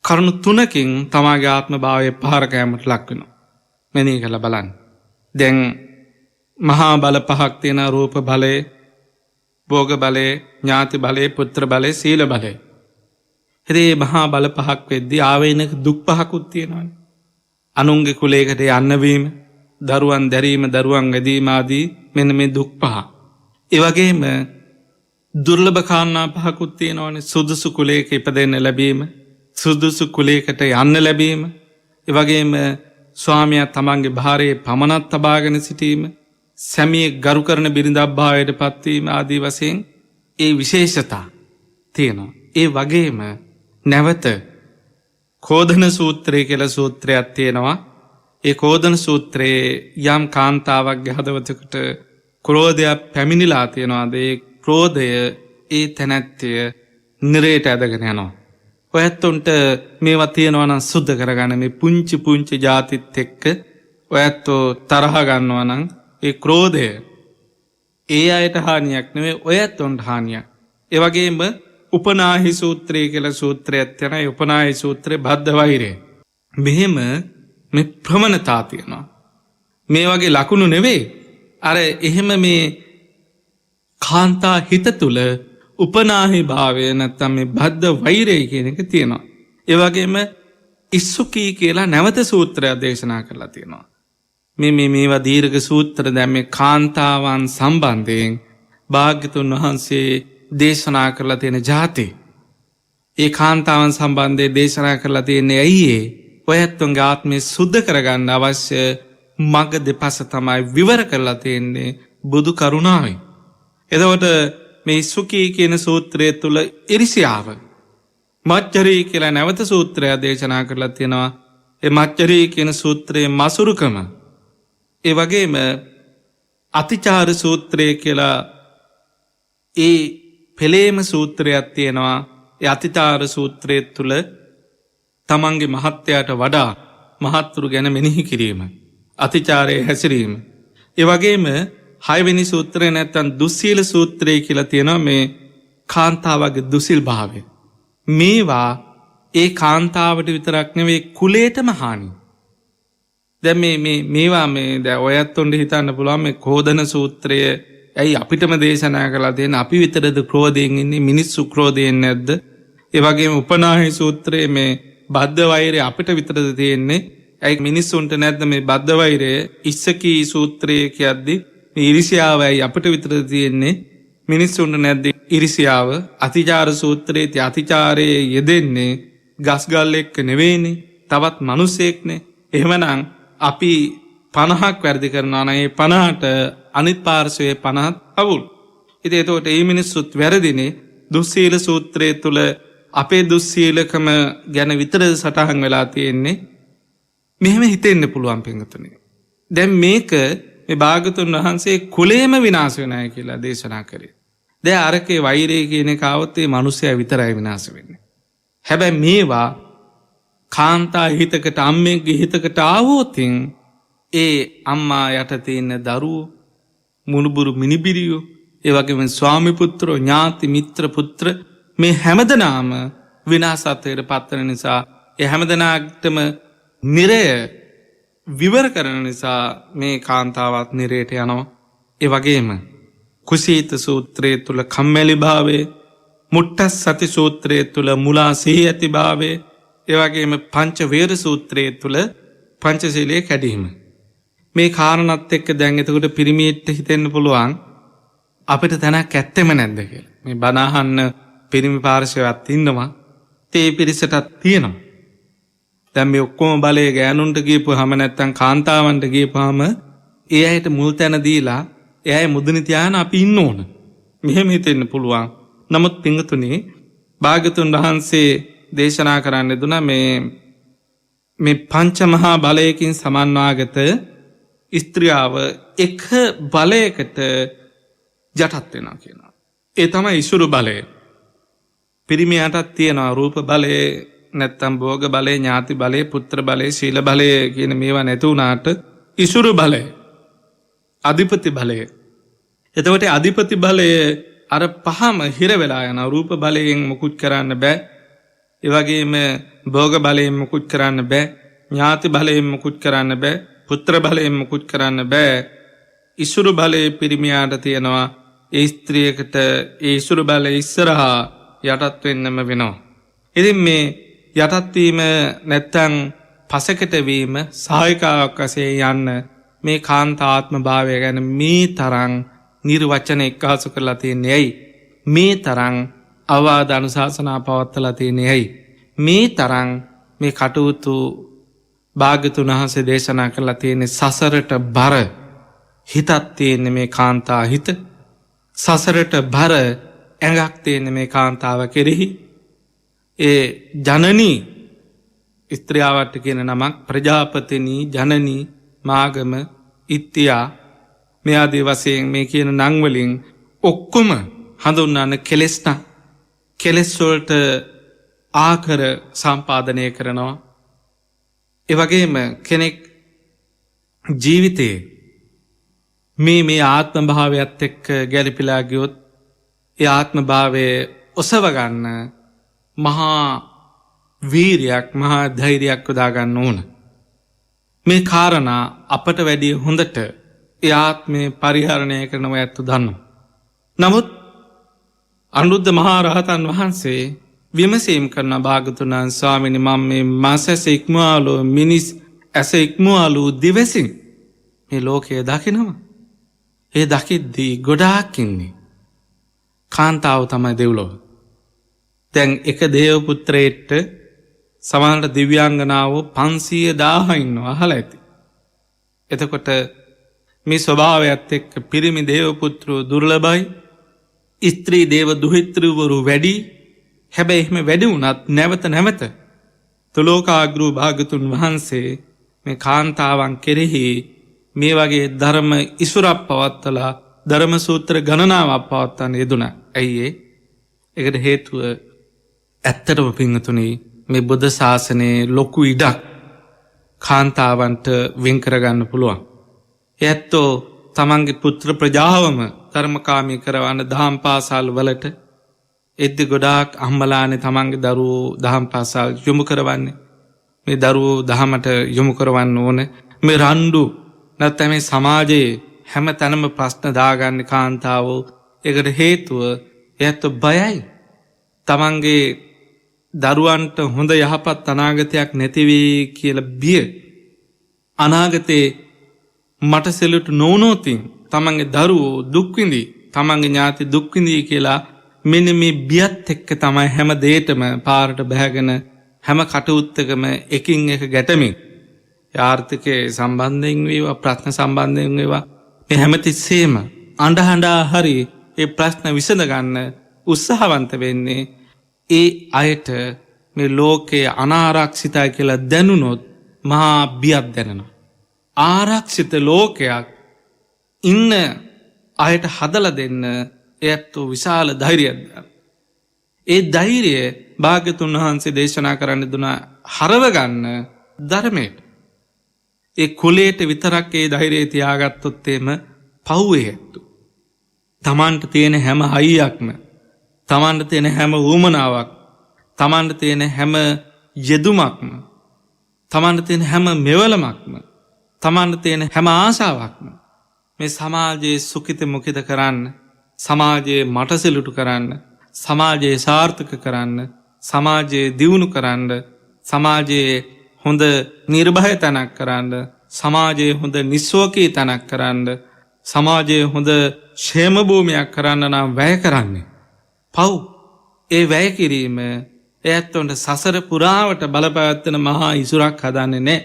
කරුණු තුනකින් තමාගේ ආත්ම භාවය පහර කෑමට ලක් වෙනවා. මෙනෙහි කරලා බලන්න. දැන් මහා බල පහක් තියෙන රූප බලය, භෝග බලය, ඥාති බලය, පුත්‍ර බලය, සීල බලය. ඉතින් මහා බල පහක් වෙද්දී ආවේනික දුක් පහකුත් තියෙනවානේ. අනුන්ගේ කුලයකට යන්න වීම, දරුවන් දැරීම, දරුවන් වැදීම ආදී මෙන්න මේ දුක් පහ. ඒ වගේම දුර්ලභ කාරණා පහකුත් තියෙනවානේ. සුදුසු කුලයක ඉපදෙන්න ලැබීම, සුදුසු කුලයකට යන්න ලැබීම, ඒ වගේම ස්වාමියා තමන්ගේ භාර්යාවේ පමනක් තබාගෙන සිටීම, සැමියෙක් ගරු කරන බිරිඳක් භාවයට පත්වීම ආදී වශයෙන් ඒ විශේෂතා තියෙනවා. ඒ වගේම නැවත කෝධන සූත්‍රය කියලා සූත්‍රයක් තියෙනවා. ඒ කෝදන සූත්‍රයේ යම් කාන්තාවක්ගේ හදවතකට ක්‍රෝධයක් පැමිණිලා තියෙනවාද ඒ ක්‍රෝධය ඒ තැනැත්තිය නිරේට ඇදගෙන යනවා. ඔයත්තුන්ට මේවා තියෙනවා නම් සුද්ධ කරගන්න මේ පුංචි පුංචි ජාතිත් එක්ක ඔයත්තෝ තරහ ගන්නවා නම් ඒ ක්‍රෝධය ඒ අයට හානියක් නෙවෙයි ඔයත්තුන්ට හානියක්. ඒ වගේම උපනාහි සූත්‍රය කියලා සූත්‍රයක් යන උපනාහි සූත්‍රයේ බද්ධ වෛරය. මෙහෙම මේ ප්‍රමණතා තියෙනවා. මේ වගේ ලකුණු නෙවෙයි. අර එහෙම මේ කාන්තා හිත තුල උපනාහි භාවය නැත්තම් මේ බද්ධ වෛරය කියන එක තියෙනවා. ඒ වගේම ඉස්සුකී කියලා නැවත සූත්‍රයක් දේශනා කරලා තියෙනවා. මේවා දීර්ඝ සූත්‍ර දැන් මේ කාන්තාවන් සම්බන්ධයෙන් භාග්‍යතුන් වහන්සේ දේශනා කරලා තියෙන જાති. ඒ කාන්තාවන් සම්බන්ධයෙන් දේශනා කරලා තියෙන්නේ ඇයි ඔයත්තුන්ගේ ආත්මය සුද්ධ කරගන්න අවශ්‍ය මග දෙපස තමයි විවර කරලා තියෙන්නේ බුදු කරුණාවෙන්. එතකොට මේ සුකී කියන සූත්‍රය තුල ඉරිසියාව මච්චරී කියලා නැවත සූත්‍රය දේශනා කරලා තියෙනවා. ඒ මච්චරී කියන සූත්‍රයේ මසුරුකම ඒ වගේම අතිචාර සූත්‍රය කියලා ඒ පෙළේම සූත්‍රයක් තියෙනවා. ඒ අතිචාර සූත්‍රය තුල තමන්ගේ මහත්යාට වඩා මහත්තුරු ගැන මෙනෙහි කිරීම අතිචාරයේ හැසිරීම. ඒ වගේම 6 වෙනි සූත්‍රය නැත්තම් දුස්සීල සූත්‍රය කියලා තියෙනවා මේ කාන්තාවගේ දුසිල් භාවය. මේවා ඒ කාන්තාවට විතරක් නෙවෙයි කුලේටම හානි. දැන් මේවා මේ දැන් ඔයත්තුන්ට හිතන්න පුළුවන් මේ කෝදන සූත්‍රය ඇයි අපිටම දේශනා කරලා දෙන අපි විතරද ක්‍රෝධයෙන් ඉන්නේ මිනිස්සු ක්‍රෝධයෙන් නැද්ද? ඒ වගේම උපනාහි සූත්‍රයේ මේ බද්ධ වෛරය අපිට විතරද තියෙන්නේ? ඇයි මිනිස්සුන්ට නැද්ද මේ බද්ධ වෛරය? ඉස්සකී සූත්‍රයේ කියද්දි මේ ඉරිසියාවයි අපිට විතරද තියෙන්නේ? මිනිස්සුන්ට නැද්ද ඉරිසියාව? අතිචාර සූත්‍රයේ අතිචාරයේ යෙදෙන්නේ ගස්ගල් එක්ක නෙවෙයිනේ. තවත් මිනිසෙක්නේ. එහෙමනම් අපි 50ක් වැඩි කරනවා නම් ඒ 50ට අනිත් පාර්ශවයේ 50ත් අවුල්. ඉතින් එතකොට මේ මිනිස්සුත් වැරදිනේ. දුස්සීල සූත්‍රයේ තුල අපේ දුස්සීලකම ගැන විතරද සටහන් වෙලා තියෙන්නේ. මෙහෙම හිතෙන්න පුළුවන් පින්වතුනි. දැන් මේක මේ භාගතුන් වහන්සේ කුලේම විනාශ වෙනයි කියලා දේශනා කරේ. දැන් අරකේ වෛරය කියන එක આવොත් ඒ මිනිස්සයා විතරයි විනාශ වෙන්නේ. හැබැයි මේවා කාන්තා හිතකට අම්මෙක්ගේ හිතකට ආවොත් ඒ අම්මා යට තියෙන දරුවෝ මුණුබුරු මිනිබිරියෝ ඒ වගේම ස්වාමි පුත්‍රෝ ඥාති මිත්‍ර පුත්‍ර මේ හැමදෙනාම විනාශත්වයට පත්වන නිසා ඒ හැමදෙනාටම නිරය විවර කරන නිසා මේ කාන්තාවත් නිරයට යනවා. ඒ වගේම කුසීත සූත්‍රයේ තුල කම්මැලි භාවය, මුට්ටස් සති සූත්‍රයේ තුල මුලා සිහි ඇති භාවය, ඒ වගේම පංච වේර සූත්‍රයේ තුල පංචශීලයේ කැඩීම. මේ කාරණාත් එක්ක දැන් එතකොට පිරිමියෙක්ට හිතෙන්න පුළුවන් අපිට තැනක් ඇත්තෙම නැද්ද කියලා. මේ බණ අහන්න පිරිමි පාර්ශවයක් ඉන්නවා. ඒ පිරිසටත් තියෙනවා. දැන් මේ ඔක්කොම බලය ගෑනුන්ට ගියපුවාම නැත්තම් කාන්තාවන්ට ගියපුවාම ඒ අයට මුල් තැන දීලා ඒ අය මුදුනේ තියාන අපි ඉන්න ඕන. මෙහෙම හිතෙන්න පුළුවන්. නමුත් පින්තුනි භාගතුන් වහන්සේ දේශනා කරන්න දුනා මේ පංච මහා බලයකින් සමන්වාගත ස්ත්‍රියව එක බලයකට යටත් වෙනවා කියනවා. ඒ තමයි ඉසුරු බලය. පිරිමියටත් තියෙනවා රූප බලය, නැත්තම් භෝග බලය, ඥාති බලය, පුත්‍ර බලය, ශීල බලය කියන මේවා නැතු වුණාට ඉසුරු බලය, අධිපති බලය. එතකොට අධිපති බලය අර පහම හිර වෙලා යන රූප බලයෙන් මුකුත් කරන්න බෑ. ඒ වගේම භෝග බලයෙන් මුකුත් කරන්න බෑ. ඥාති බලයෙන් මුකුත් කරන්න බෑ. පුත්‍ර බලයෙන් මුකුත් කරන්න බෑ. ඉසුරු බලයේ පිරිමියාට තියෙනවා. ඒ ස්ත්‍රියකට ඒ ඉසුරු බලය ඉස්සරහා යටත් වෙන්නම වෙනවා. ඉතින් මේ යටත් වීම නැත්තම් පසකට වීම සහායකාවක් වශයෙන් යන්න මේ කාන්තාත්ම භාවය ගැන මේ තරම් නිර්වචන එක්කාසු කරලා තියෙන්නේ ඇයි? මේ තරම් අවවාද අනුශාසනා පවත්වලා තියෙන්නේ ඇයි? මේ තරම් මේ කටයුතු භාග්‍යතුන් වහන්සේ දේශනා කරලා තියෙන්නේ සසරට බර හිතක් තියෙන මේ කාන්තා හිත, සසරට බර ඇඟක් තියෙන මේ කාන්තාව කෙරෙහි ඒ ජනනී ස්ත්‍රියාවට කියන නමක් ප්‍රජාපතිනී ජනනී මාගම ඉත්තියා මේ ආදී වශයෙන් මේ කියන නම් වලින් ඔක්කොම හඳුන්වන කෙලෙස්නා කෙලෙස් වලට ආකර සම්පාදනය කරනවා. ඒ වගේම කෙනෙක් ජීවිතේ මේ ආත්ම භාවයත් එක්ක ගැලපිලා ගියොත් ඒ ආත්ම භාවයේ ඔසව ගන්න මහා වීරයක් මහා ධෛර්යයක් යොදා ගන්න ඕන. මේ කාරණා අපට වැඩි හොඳට ඒ ආත්මේ පරිහරණය කරනවා ඇත්ත දන්නවා. නමුත් අනුරුද්ධ මහා රහතන් වහන්සේ විමසීම් කරන භාගතුන් වහන්සේ ස්වාමීනි මම මේ මාසැස ඉක්මවාලු මිනිස් ඇස ඉක්මවාලු දිවසින් මේ ලෝකය දකිනවා. ඒ දකිද්දී ගොඩාක් ඉන්නේ කාන්තාව තමයි දෙව්ලොව. දැන් එක දේව පුත්‍රයෙක්ට සමහරට දිව්‍යාංගනාවෝ 500,000 ඉන්නවා අහලා ඇති. එතකොට මේ ස්වභාවයත් එක්ක පිරිමි දේව පුත්‍රෝ දුර්ලභයි. ස්ත්‍රී දේව දුහිතෘවරු වැඩි. හැබැයි එහෙම වැඩි වුණත් නැවත තුලෝකාග්‍රෝ භාගතුන් වහන්සේ මේ කාන්තාවන් කෙරෙහි මේ වගේ ධර්ම ඉසුරක් පවත්වලා ධර්ම සූත්‍ර ගණනාවක් පවත්වන්න යෙදුණා. ඇයි ඒකට හේතුව ඇත්තටම පින්වතුනි මේ බුද්ධ ශාසනයේ ලොකු ඉඩක් කාන්තාවන්ට වෙන් කරගන්න පුළුවන්. ඇත්තෝ තමන්ගේ පුත්‍ර ප්‍රජාවම ධර්මකාමී කරවන්න දහම් පාසල් වලට එද්දි ගොඩාක් අම්මලානේ තමන්ගේ දරුවෝ දහම් පාසල් යොමු කරවන්නේ. මේ දරුවෝ දහමට යොමු කරවන්න ඕන. මේ රණ්ඩු නැත්නම් මේ සමාජයේ හැම තැනම ප්‍රශ්න දාගන්න කාන්තාවෝ. ඒකට හේතුව ඇත්තෝ බයයි. තමන්ගේ දරුවන්ට හොඳ යහපත් අනාගතයක් නැති වෙයි කියලා බිය. අනාගතේ මට සෙලුට නොවුනොතින් තමන්ගේ දරුවෝ දුක් විඳි, තමන්ගේ ඥාති දුක් විඳි කියලා මෙන්න මේ බියත් එක්ක තමයි හැම දෙයකම පාරට බැහැගෙන හැම කටයුත්තකම එකින් එක ගැටෙමින් ආර්ථිකයේ සම්බන්ධයෙන් වේවා ප්‍රශ්න සම්බන්ධයෙන් වේවා මේ හැමතිස්සෙම අඬ හරි ඒ ප්‍රශ්න විසඳ ගන්න උත්සාහවන්ත වෙන්නේ. ඒ අයට මේ ලෝකයේ අනාරක්ෂිතයි කියලා දැනුනොත් මහා බියක් දැනෙනවා. ආරක්ෂිත ලෝකයක් ඉන්න අයට හදලා දෙන්න ඒත් විශාල ධෛර්යයක් ගන්න. ඒ ධෛර්යය භාග්‍යතුන් වහන්සේ දේශනා කරන්න දුනා හරව ගන්න ධර්මයට. ඒ කුලයට විතරක් ඒ ධෛර්යය තියාගත්තොත් එම පව්වේ හැට්ටු. තමන්ට තියෙන හැම හයියක්ම, තමන්ට තියෙන හැම වුමනාවක්, තමන්ට තියෙන හැම යෙදුමක්ම, තමන්ට තියෙන හැම මෙවලමක්ම, තමන්ට තියෙන හැම ආශාවක්ම මේ සමාජයේ සුඛිත මුඛිත කරන්න, සමාජයේ මටසිලුටු කරන්න, සමාජයේ සාර්ථක කරන්න, සමාජයේ දියුණු කරන්න, සමාජයේ හොඳ නිර්භය තැනක් කරන්න, සමාජයේ හොඳ නිස්සෝකී තැනක් කරන්න, සමාජයේ හොඳ ക്ഷേම භූමියක් කරන්න නම් වැය කරන්නේ. පව් ඒ වැය කිරීම එයත්ොන්ට සසර පුරාවට බලපැවැත්වෙන මහා ඉසුරක් හදන්නේ නැහැ.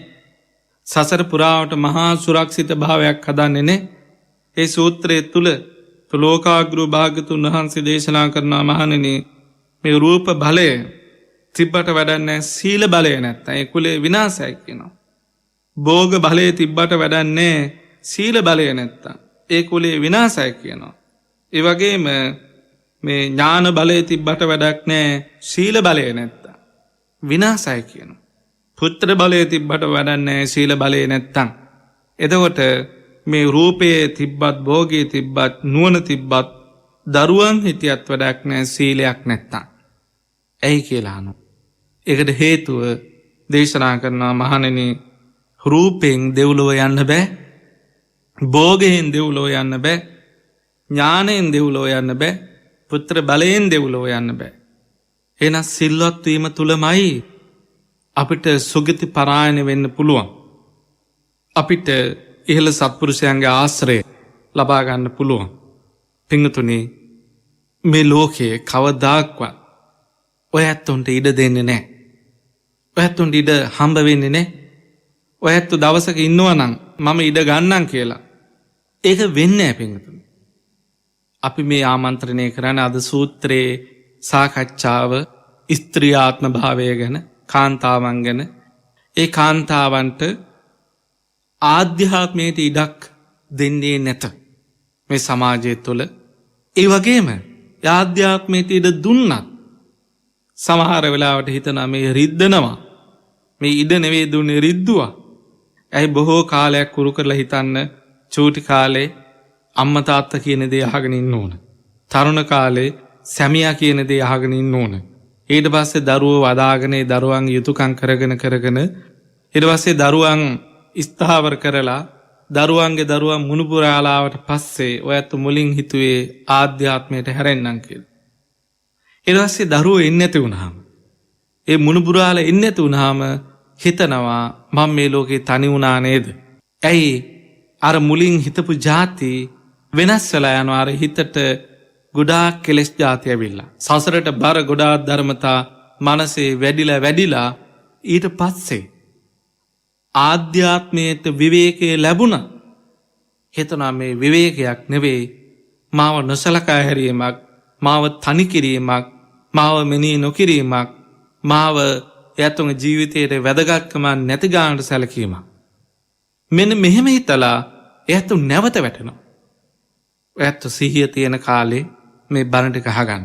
සසර පුරාවට මහා සුරක්ෂිත භාවයක් හදන්නේ නැහැ. ඒ සූත්‍රයේ තුල තුලෝකාග්‍රෝ භාග්‍යතුන් වහන්සේ දේශනා කරනවා මහණෙනි මේ රූප බලය තිබ්බට වැඩන්නේ සීල බලය නැත්තම් ඒ කුලේ විනාශයි කියනවා. භෝග බලය තිබ්බට වැඩන්නේ සීල බලය නැත්තම් ඒ කුලේ විනාශයි කියනවා. ඒ වගේම මේ ඥාන බලය තිබ්බට වැඩක් නැහැ සීල බලය නැත්තම් විනාශයි කියනවා. පුත්‍ර බලය තිබ්බට වැඩක් නැහැ සීල බලය නැත්තම්. එතකොට මේ රූපයේ තිබ්බත් භෝගයේ තිබ්බත් නුවණ තිබ්බත් දරුවන් හිටියත් වැඩක් නැහැ සීලයක් නැත්තම්. ඇයි කියලා අහනවා. ඒකට හේතුව දේශනා කරනවා මහණෙනි රූපෙන් දෙව්ලොව යන්න බෑ. භෝගයෙන් දෙව්ලොව යන්න බෑ. ඥාණයෙන් දෙව්ලොව යන්න බෑ. පුත්‍ර බලයෙන් දෙව්ලොව යන්න බෑ. එහෙනම් සිල්වත් වීම තුලමයි අපිට සුගති පරායන වෙන්න පුළුවන්. අපිට ඉහළ සත්පුරුෂයන්ගේ ආශ්‍රය ලබා ගන්න පුළුවන්. පින්තුනි මේ ලෝකයේ කවදාක්වත් ඔයත්තුන්ට ඉඩ දෙන්නේ නැහැ. ඔයත්තුන්ට ඉඩ හම්බ වෙන්නේ නැහැ. ඔයත්තු දවසක ඉන්නවා නම් මම ඉඩ ගන්නම් කියලා. ඒක වෙන්නේ නැහැ පින්තුනි. අපි මේ ආමන්ත්‍රණය කරන්නේ අද සූත්‍රයේ සාකච්ඡාව ස්ත්‍රී ආත්ම භාවය ගැන, කාන්තාවන් ගැන, ඒ කාන්තාවන්ට ආධ්‍යාත්මයට ඉඩක් දෙන්නේ නැත මේ සමාජය තුළ. ඒ වගේම ආධ්‍යාත්මයට ඉඩ දුන්නත් සමහර වෙලාවට හිතනවා මේ රිද්දනවා. මේ ඉඩ නෙවෙයි දුන්නේ රිද්දුවා. ඇයි බොහෝ කාලයක් කුරු කරලා හිතන්න චූටි කාලේ අම්මා තාත්තා කියන දේ අහගෙන ඉන්න ඕන. තරුණ කාලේ සැමියා කියන දේ අහගෙන ඉන්න ඕන. ඊට පස්සේ දරුවෝ වදාගෙන ඒ දරුවන්ගේ යුතුයකම් කරගෙන ඊට පස්සේ දරුවන් ස්ථාවර කරලා දරුවන් මුණුපුරාලාවට පස්සේ ඔයත් මුලින් හිතුවේ ආධ්‍යාත්මයට හැරෙන්නම් කියලා. ඊට පස්සේ දරුවෝ එන්නේ නැති වුණාම ඒ මුණුපුරාලා එන්නේ නැති වුණාම හිතනවා මම මේ ලෝකේ තනි වුණා නේද? ඇයි අර මුලින් හිතපු જાති වෙනස් වෙලා යනවා. අර හිතට ගොඩාක් කෙලෙස් જાති ඇවිල්ලා. සසරට බර ගොඩාක් ධර්මතා මනසේ වැඩිලා ඊට පස්සේ ආධ්‍යාත්මයට විවේකයේ ලැබුණා. හිතනවා මේ විවේකයක් නෙවෙයි මාව නොසලකා හැරීමක්, මාව තනි කිරීමක්, මාව මෙනෙහි නොකිරීමක්, මාව එයතුන්ගේ ජීවිතයේ වැදගත්කම නැති ගන්නට සැලකීමක්. මෙන්න මෙහෙම හිතලා එයතු නැවත වැටෙනවා. එයතු සිහිය තියෙන කාලේ මේ බණ ටික අහගන්න.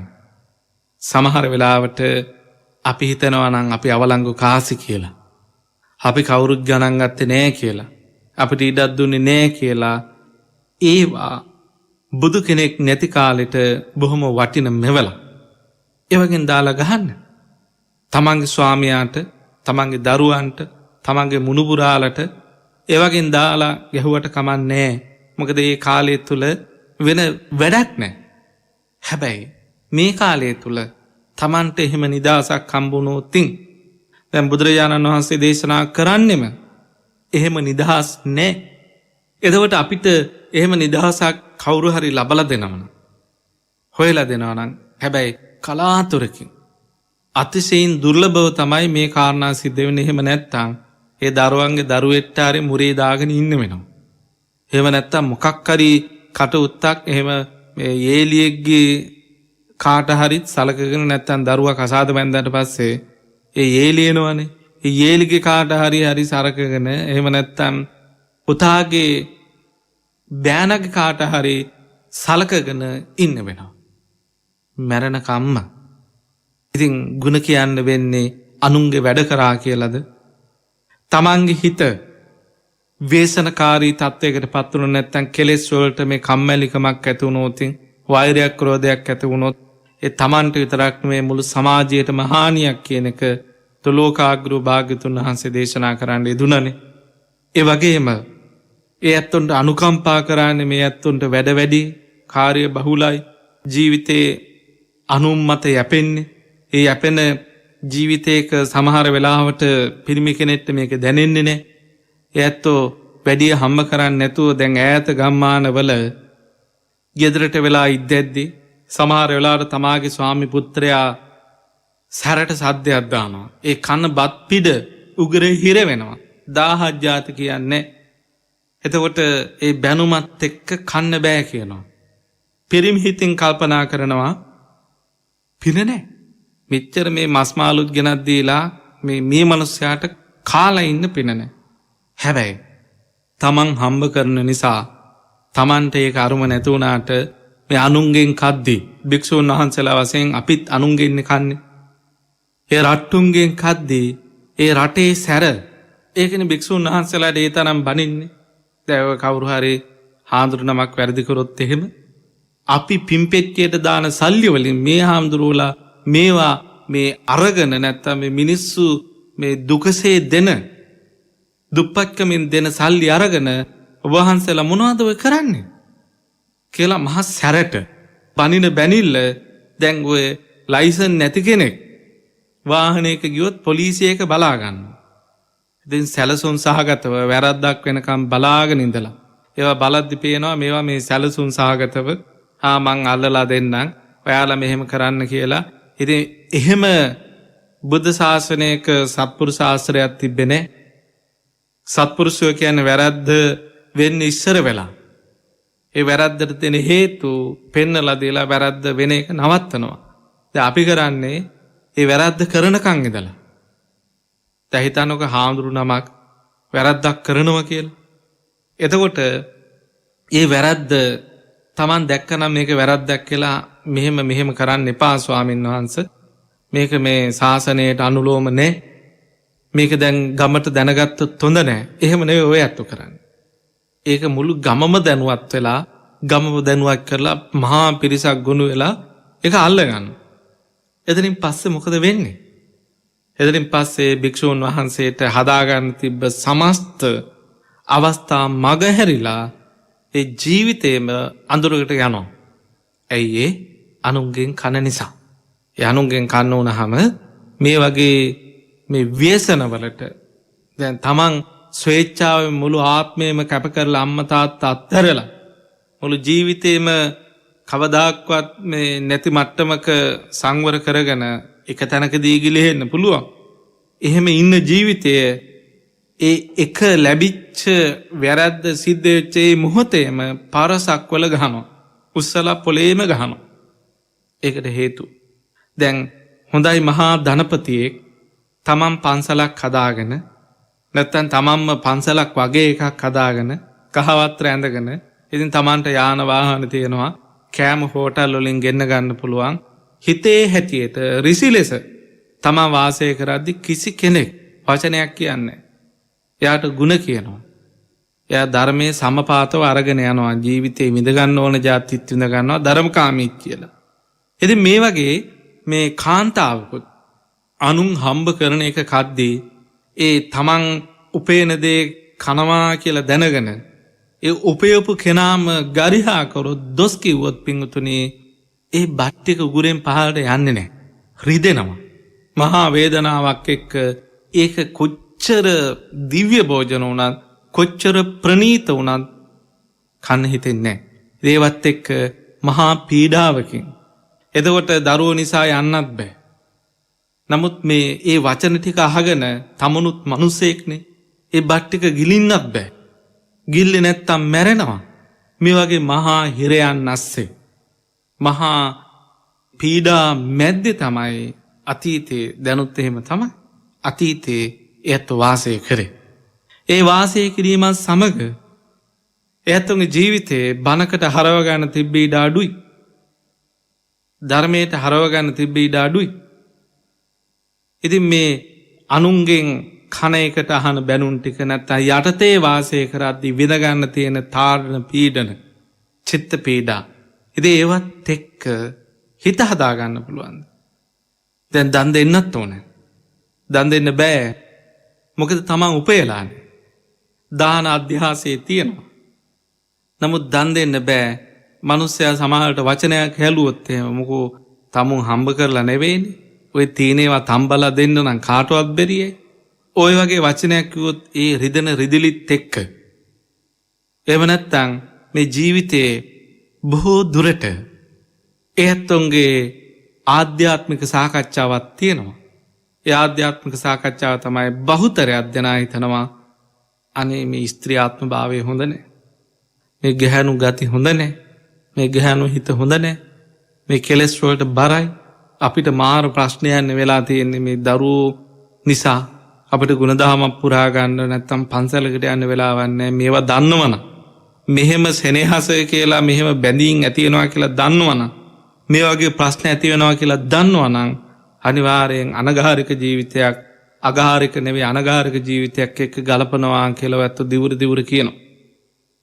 සමහර වෙලාවට අපි හිතනවා නම් අපි අවලංගු කාසි කියලා. අපි කවුරුත් ගණන් ගත්තේ නෑ කියලා. අපිට ඉඩක් දුන්නේ නෑ කියලා. ඒවා බුදු කෙනෙක් නැති කාලෙට බොහොම වටින මෙවල. ඒ වගේ දාලා ගහන්න. තමන්ගේ ස්වාමියාට, තමන්ගේ දරුවන්ට, තමන්ගේ මුණුබුරාලට ඒ වගේ දාලා ගැහුවට කමන්නේ. මොකද මේ කාලය තුල වෙන වැඩක් නෑ. හැබැයි මේ කාලය තුල තමන්ට එහෙම නිදාසක් හම්බුනොත් දැන් බුදුරජාණන් වහන්සේ දේශනා කරන්නෙම එහෙම නිදහස් නෑ. එතකොට අපිට එහෙම නිදහසක් කවුරු හරි ලබලා දෙනවනම්, හොයලා දෙනවනම්, හැබැයි කලාතුරකින් අතිශයින් දුර්ලභව තමයි මේ කාරණා සිද්ධ වෙන්නේ. එහෙම නැත්තම් ඒ දරුවන්ගේ දරුවෙට්ට හරි මුරේ දාගෙන ඉන්න වෙනවා. එහෙම නැත්තම් මොකක් හරි කට උත්තක් එහෙම මේ යේලියෙක්ගේ කාට හරි සලකගෙන නැත්තම් දරුවා කසාද බැන්දාට පස්සේ ඒ යේලියනවනේ. ඒ යේලිගේ කාට හරි සරකගෙන එහෙම නැත්තම් පුතාගේ බෑනගේ කාට හරි සලකගෙන ඉන්න වෙනවා. මැරෙන කම්ම. ඉතින් ಗುಣ කියන්න වෙන්නේ අනුන්ගේ වැඩ කරා කියලාද? තමන්ගේ හිත වේසනකාරී තත්වයකට පත් වුණොත් නැත්තම් කෙලෙස් වලට මේ කම්මැලිකමක් ඇති වුණොත්, වෛරයක් ක්‍රෝධයක් ඇති වුණොත් ඒ තමන්ට විතරක් නෙමෙයි මුළු සමාජයටම හානියක් කියන එක තුලෝකාග්‍රෝ භාග්‍යතුන් වහන්සේ දේශනා කරන්න යෙදුණනේ. ඒ වගේම ඒ ඇත්තොන්ට අනුකම්පා කරන්නේ මේ ඇත්තොන්ට වැඩ වැඩි, කාර්ය බහුලයි, ජීවිතේ අනුම්මත යැපෙන්නේ. ඒ යැපෙන ජීවිතයක සමහර වෙලාවට පිරිමි කෙනෙක්ට මේක දැනෙන්නේ නැහැ. ඒ ඇත්තෝ වැඩි හම්බ කරන්නේ නැතුව දැන් ඈත ගම්මානවල ගෙදරට වෙලා ඉද්දැද්දි සමහර වෙලාවට තමාගේ ස්වාමි පුත්‍රයා සැරට සද්දයක් දානවා. ඒ කන බත් පිඩ උගරේ හිර වෙනවා. 1000 ජාති කියන්නේ. එතකොට ඒ බැනුමත් එක්ක කන්න බෑ කියනවා. පිරිමි හිතින් කල්පනා කරනවා පින නැහැ. මෙච්චර මේ මස් මාළුත් ගෙනත් දීලා මේ මිනිස්යාට කාලා ඉන්න පින නැහැ. හැබැයි තමන් හම්බ කරන නිසා තමන්ට ඒක අරුම නැති වුණාට මේ අනුන්ගෙන් කද්දී භික්ෂුන් වහන්සේලා වශයෙන් අපිත් අනුන්ගෙන් කන්නේ. ඒ රට්ටුන්ගෙන් කද්දී ඒ රටේ සැර ඒකනේ භික්ෂුන් වහන්සේලාට ඒ තරම් බනින්නේ. දැන් කවුරු හරි හාමුදුරු නමක් වැරදි කරොත් එහෙම අපි පිම්පෙට්ටියට දාන සල්ලි වලින් මේ හාමුදුරුවලා මේවා මේ අරගෙන නැත්තම් මේ මිනිස්සු මේ දුකසේ දෙන දුප්පත්කමින් දෙන සල්ලි අරගෙන වහන්සේලා මොනවද ඔය කරන්නේ කියලා මහ සැරට බනින බැනිල්ල. දැන් ඔය ලයිසන් නැති කෙනෙක් වාහනයක ගියොත් පොලිසියක බලා ගන්නවා. ඉතින් සැලසුම් සහගතව වැරද්දක් වෙනකම් බලාගෙන ඉඳලා ඒවා බලද්දි පේනවා මේවා මේ සැලසුම් සහගතව මං අල්ලලා දෙන්නම් ඔයාලා මෙහෙම කරන්න කියලා. ඉතින් එහෙම බුද්ධ ශාසනයක සත්පුරුෂ ආශ්‍රයයක් තිබ්බේ නැහැ. සත්පුරුෂයෝ කියන්නේ වැරද්ද වෙන්නේ ඉස්සර වෙලා ඒ වැරද්දට තියෙන හේතු පෙන්නලා දීලා වැරද්ද වෙන එක නවත්තනවා. දැන් අපි කරන්නේ ඒ වැරද්ද කරනකන් ඉඳලා තැහිතනක හාමුදුරු නමක් වැරද්දක් කරනවා කියලා. එතකොට ඒ වැරද්ද තමන් දැක්කනම් මේක වැරද්දක් කියලා මෙහෙම කරන්න එපා ස්වාමීන් වහන්සේ. මේක මේ ශාසනයට අනුලෝම නෑ. මේක දැන් ගමට දැනගත්තොත් හොඳ නෑ. එහෙම නෙවෙයි ඔය අත්තු කරන්නේ. ඒක මුළු ගමම දැනුවත් වෙලා ගමම දැනුවත් කරලා මහා පිරිසක් ගොනු වෙලා ඒක අල්ලගන්න. එතනින් පස්සේ මොකද වෙන්නේ? එතනින් පස්සේ භික්ෂූන් වහන්සේට හදාගන්න තිබ්බ සමස්ත අවස්ථා මගහැරිලා ඒ ජීවිතේම අඳුරකට යනවා. ඇයි ඒ? අනුන්ගෙන් කන නිසා. ඒ අනුන්ගෙන් කන්න උනහම මේ වගේ මේ ව්‍යසනවලට දැන් තමන් ස්වේච්ඡාවෙන් මුළු ආත්මයම කැප කරලා අම්මා තාත්තා අත්හැරලා මුළු ජීවිතේම කවදාක්වත් මේ නැති මට්ටමක සංවර කරගෙන එක තැනකදී ගිලෙන්න පුළුවන්. එහෙම ඉන්න ජීවිතය ඒ එක ලැබිච්ච වැරද්ද සිද්ධ වෙච්ච ඒ මොහොතේම පරසක් වල ගහනවා. උස්සලා පොළේම ගහනවා. ඒකට හේතු දැන් හොඳයි මහා ධනපතියෙක් තමන් පන්සලක් හදාගෙන නැත්තම් තමන්ම පන්සලක් වගේ එකක් හදාගෙන කහවත්‍ර ඇඳගෙන ඉතින් තමන්ට යාන වාහන තියෙනවා කෑම හෝටල් වලින් ගෙන්න ගන්න පුළුවන් හිතේ හැටියට රිසි ලෙස තමන් වාසය කරද්දි කිසි කෙනෙක් වචනයක් කියන්නේ එයාට ಗುಣ කියනවා එයා ධර්මයේ සමපාතව අරගෙන යනවා ජීවිතේ විඳ ගන්න ඕන જાතිත් විඳ ගන්නවා ධර්මකාමී කියලා. ඉතින් මේ වගේ මේ කාන්තාවකුත් අනුන් හම්බ කරන එක කද්දී ඒ තමන් උපේන දේ කනවා කියලා දැනගෙන ඒ උපයපු කෙනාම ගරිහා කරොත් දොස් කිව්වොත් පිංගුතුනි ඒ බට්ටික උගුරෙන් පහළට යන්නේ නැහැ. රිදෙනවා. මහා වේදනාවක් එක්ක ඒක කොච්චර දිව්‍ය භෝජන වුණත් කොච්චර ප්‍රණීත වුණත් කන්න හිතෙන්නේ නැහැ. ඒවත් එක්ක මහා පීඩාවකින්. එතකොට දරුවෝ නිසා යන්නත් බෑ. නමුත් මේ ඒ වචන ටික අහගෙන තමනුත් මිනිසෙක්නේ. ඒ බට්ටික ගිලින්නත් බෑ. ගිල්ලේ නැත්තම් මැරෙනවා. මේ වගේ මහා හිරයන් නැස්සේ මහා පීඩා මැද්දේ තමයි අතීතේ දැනුත් එහෙම තමයි. අතීතේ එයත් වාසය කරේ. ඒ වාසය කිරීමත් සමග එයත්ගේ ජීවිතේ බණකට හරව ගන්න තිබ්බ ඉඩ අඩුයි. ධර්මයට හරව ගන්න තිබ්බ ඉඩ අඩුයි. ඉතින් මේ අනුන්ගෙන් කන එකට අහන බැනුම් ටික නැත්තම් යටතේ වාසය කරද්දී විඳ ගන්න තියෙන තාරණ පීඩන චිත්ත පීඩා ඉතින් ඒවත් එක්ක හිත හදා ගන්න පුළුවන්. දැන් දන් දෙන්නත් ඕනේ. දන් දෙන්න බෑ. මොකද තමන් උපයලානේ. දාන අධ්‍යාසයේ තියෙනවා. නමුත් දන් දෙන්න බෑ. මිනිස්සයා සමහරට වචනයක් හැලුවොත් එහෙම මොකෝ තමුන් හම්බ කරලා නෙවෙයිනේ. ඔය තීනේවා තම්බලා දෙන්න නම් කාටවත් බැරියයි. ඔය වගේ වචනයක් කිව්වොත් ඒ රිදෙන රිදිලිත් එක්ක. එහෙම නැත්තම් මේ ජීවිතේ බොහෝ දුරට එයත්ොන්ගේ ආධ්‍යාත්මික සාකච්ඡාවක් තියෙනවා. ඒ ආධ්‍යාත්මික සාකච්ඡාව තමයි බහුතරයක් දෙනා හිතනවා අනේ මේ ස්ත්‍රියාත්ම භාවය හොඳ නැහැ. මේ ගැහැණු ගති හොඳ නැහැ. මේ ගැහැණු හිත හොඳ නැහැ. මේ කෙලෙස් වලට බරයි. අපිට මාර ප්‍රශ්නයන් වෙලා තියෙන්නේ මේ දරුවෝ නිසා. අපිට ගුණධර්මයක් පුරා ගන්න නැත්තම් පන්සලකට යන්න වෙලාවක් නැහැ. මේවා දන්නවනම් මෙහෙම සෙනෙහස කියලා මෙහෙම බැඳීම් ඇති වෙනවා කියලා දන්නවනම් මේ වගේ ප්‍රශ්න ඇති වෙනවා කියලා දන්නවනම් අනිවාර්යෙන් අනගාരിക ජීවිතයක් අගාരിക නෙවෙයි අනගාരിക ජීවිතයක් එක්ක ගලපනවා කියලා වැත්ත දිවුර කියනවා.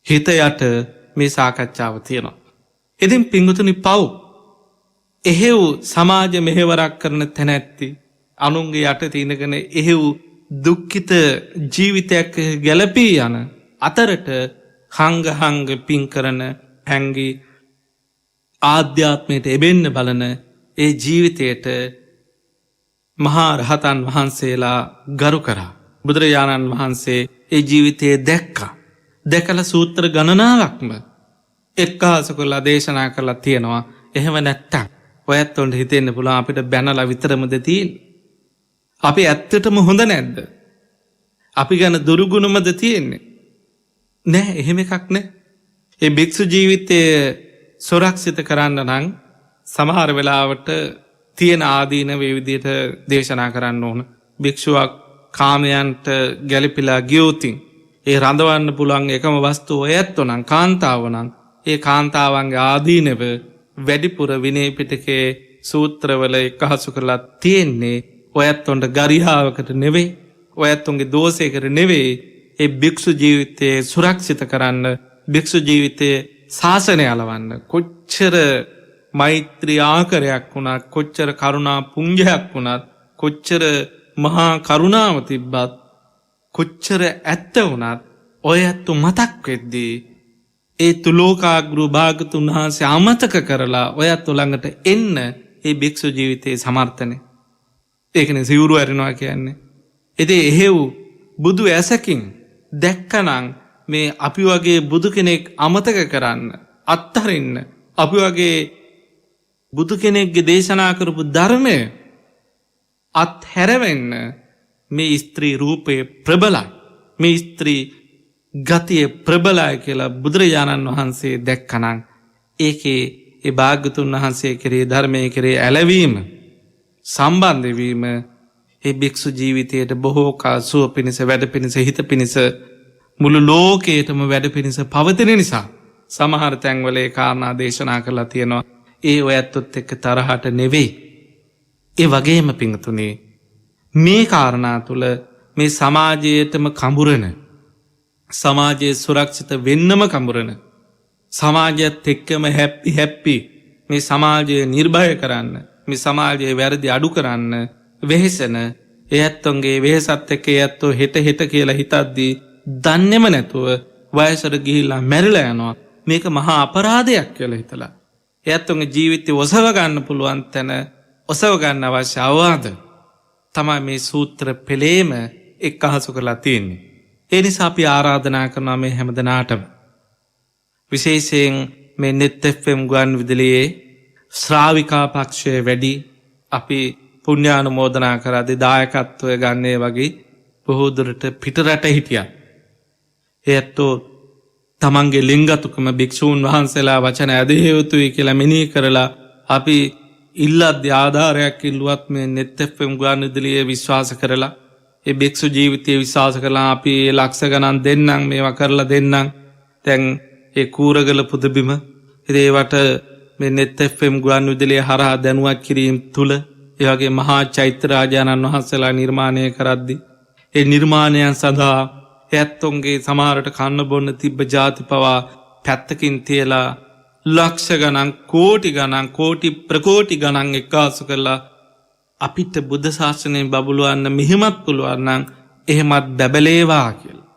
හිත යට මේ සාකච්ඡාව තියෙනවා. ඉතින් පිංගුතුනි පව් එහෙව් සමාජ මෙහෙවරක් කරන තැනැත්ති අනුන්ගේ යට තිනගෙන එහෙව් දුක්ඛිත ජීවිතයක් ගැලපී යන අතරට හංග පින් කරන හැංගි ආධ්‍යාත්මයට එබෙන්න බලන ඒ ජීවිතයට මහා රහතන් වහන්සේලා ගරු කරා. බුදුරජාණන් වහන්සේ ඒ ජීවිතයේ දැක්කා. දැකලා සූත්‍ර ගණනාවක්ම එක්කාසු කරලා දේශනා කරලා තියෙනවා. එහෙම නැත්තම් ඔයත් උන්ට හිතෙන්න පුළුවන් අපිට බැනලා විතරමද තියෙන්නේ. අපි ඇත්තටම හොඳ නැද්ද? අපි ගැන දුරුගුණමද තියෙන්නේ? නෑ එහෙම එකක් නෑ. ඒ භික්ෂු ජීවිතයේ සුරක්ෂිත කරන්න නම් සමහර වෙලාවට තියෙන ආදීන වේ විදිහට දේශනා කරන්න ඕන. භික්ෂුවක් කාමයන්ට ගැලපිලා ගියෝතින් ඒ රඳවන්න පුළුවන් එකම වස්තුව ඔය ඇත්තෝ නම් කාන්තාව නම් ඒ කාන්තාවන්ගේ ආදීනව වැඩිපුර විනය පිටකේ සූත්‍රවල එකහසු කරලා තියෙන්නේ ඔය ඇත්තොන්ට ගරිහාවකට නෙවෙයි ඔය ඇත්තොන්ගේ දෝෂයකට නෙවෙයි ඒ භික්ෂු ජීවිතයේ සුරක්ෂිත කරන්න භික්ෂු ජීවිතයේ ශාසනය අලවන්න කොච්චර මෛත්‍රී ආකරයක් වුණත් කොච්චර කරුණා පුංජයක් වුණත් කොච්චර මහා කරුණාව තිබ්බත් කොච්චර ඇත්ත වුණත් ඔය ඇත්තු මතක් වෙද්දී ඒ තුලෝකාග්‍රු භාගතුන් වහන්සේ අමතක කරලා ඔය ඇත්තු ළඟට එන්න ඒ භික්ෂු ජීවිතයේ සමර්ථනේ ඒකනේ සිවුරු ඇරිනවා කියන්නේ ඉතින් එහෙව් බුදු ඇසකින් දැක්කනම් මේ අපි වගේ බුදු කෙනෙක් අමතක කරන්න අත්හරින්න අපි වගේ බුදු කෙනෙක්ගේ දේශනා කරපු ධර්මය අත්හැරවෙන්න මේ ස්ත්‍රී රූපය ප්‍රබලයි මේ ස්ත්‍රී ගතිය ප්‍රබලයි කියලා බුදුරජාණන් වහන්සේ දැක්කනම් ඒකේ ඒ භාග්‍යතුන් වහන්සේ කෙරේ ධර්මයේ කෙරේ ඇලවීම සම්බන්ධ වීම ඒ භික්ෂු ජීවිතයට බොහෝ කල් සුව පිණිස වැඩ පිණිස හිත පිණිස මුළු ලෝකේටම වැඩ පිණිස පවතින නිසා සමහර තැන්වල ඒ කාරණා දේශනා කරලා තියෙනවා ඒ ඔය ඇත්තොත් එක්ක තරහට නෙවෙයි ඒ වගේම පිංතුනේ මේ කාරණා තුල මේ සමාජයේතම කඹුරන සමාජයේ සුරක්ෂිත වෙන්නම කඹුරන සමාජයත් එක්කම හැප්පි මේ සමාජය නිර්භය කරන්න මේ සමාජයේ වැරදි අඩු කරන්න වෙහෙසන ඒ ඇත්තොන්ගේ වෙහෙසත් එක්ක ඒ ඇත්තෝ හෙට කියලා හිතද්දී දන්නේම නැතුව වයසට ගිහිල්ලා මැරිලා යනවා මේක මහා අපරාධයක් කියලා හිතලා ඒ ඇත්තොන්ගේ ජීවිතේ ඔසව ගන්න පුළුවන් තැන ඔසව ගන්න අවශ්‍ය අවවාද තමයි මේ සූත්‍ර පෙළේම එක්කහසු කරලා තියෙන්නේ. ඒ නිසා අපි ආරාධනා කරනවා මේ හැමදෙනාටම විශේෂයෙන් මේ net FM ගුවන් විදුලියේ ශ්‍රාවිකා පක්ෂයේ වැඩි අපි පුණ්‍යානුමෝදනා කරද්දී දායකත්වය ගන්නේ වගේ බොහෝ දුරට පිටරට හිටියා. ඒත්තෝ තමන්ගේ ලිංගතුකම භික්ෂූන් වහන්සේලා වචන ඇදිය යුතුයි කියලා මෙනෙහි කරලා අපි ඉල්ලද්දී ආධාරයක් ඉල්ලුවත් මේ net FM ගුවන් විදුලියේ විශ්වාස කරලා ඒ භික්ෂු ජීවිතයේ විශ්වාස කරලා අපි ලක්ෂ ගණන් දෙන්නම් මේවා කරලා දෙන්නම් දැන් ඒ කූරගල පුදබිම ඒවට මේ net FM ගුවන් විදුලිය හරහා දැනුවත් කිරීම තුල ඒ වගේ මහා චෛත්‍ය රාජානන් වහන්සේලා නිර්මාණය කරද්දී ඒ නිර්මාණයන් සඳහා ඇත්තොන්ගේ සමහරට කන්න බොන්න තිබ්බ ಜಾති පවා පැත්තකින් තියලා ලක්ෂ ගණන් කෝටි ප්‍රකෝටි ගණන් එක්කාසු කරලා අපිට බුද්ධ ශාසනයෙන් බබළුවන්න මෙහෙමත් පුළුවන් නම් එහෙමත් බැබලේවා කියලා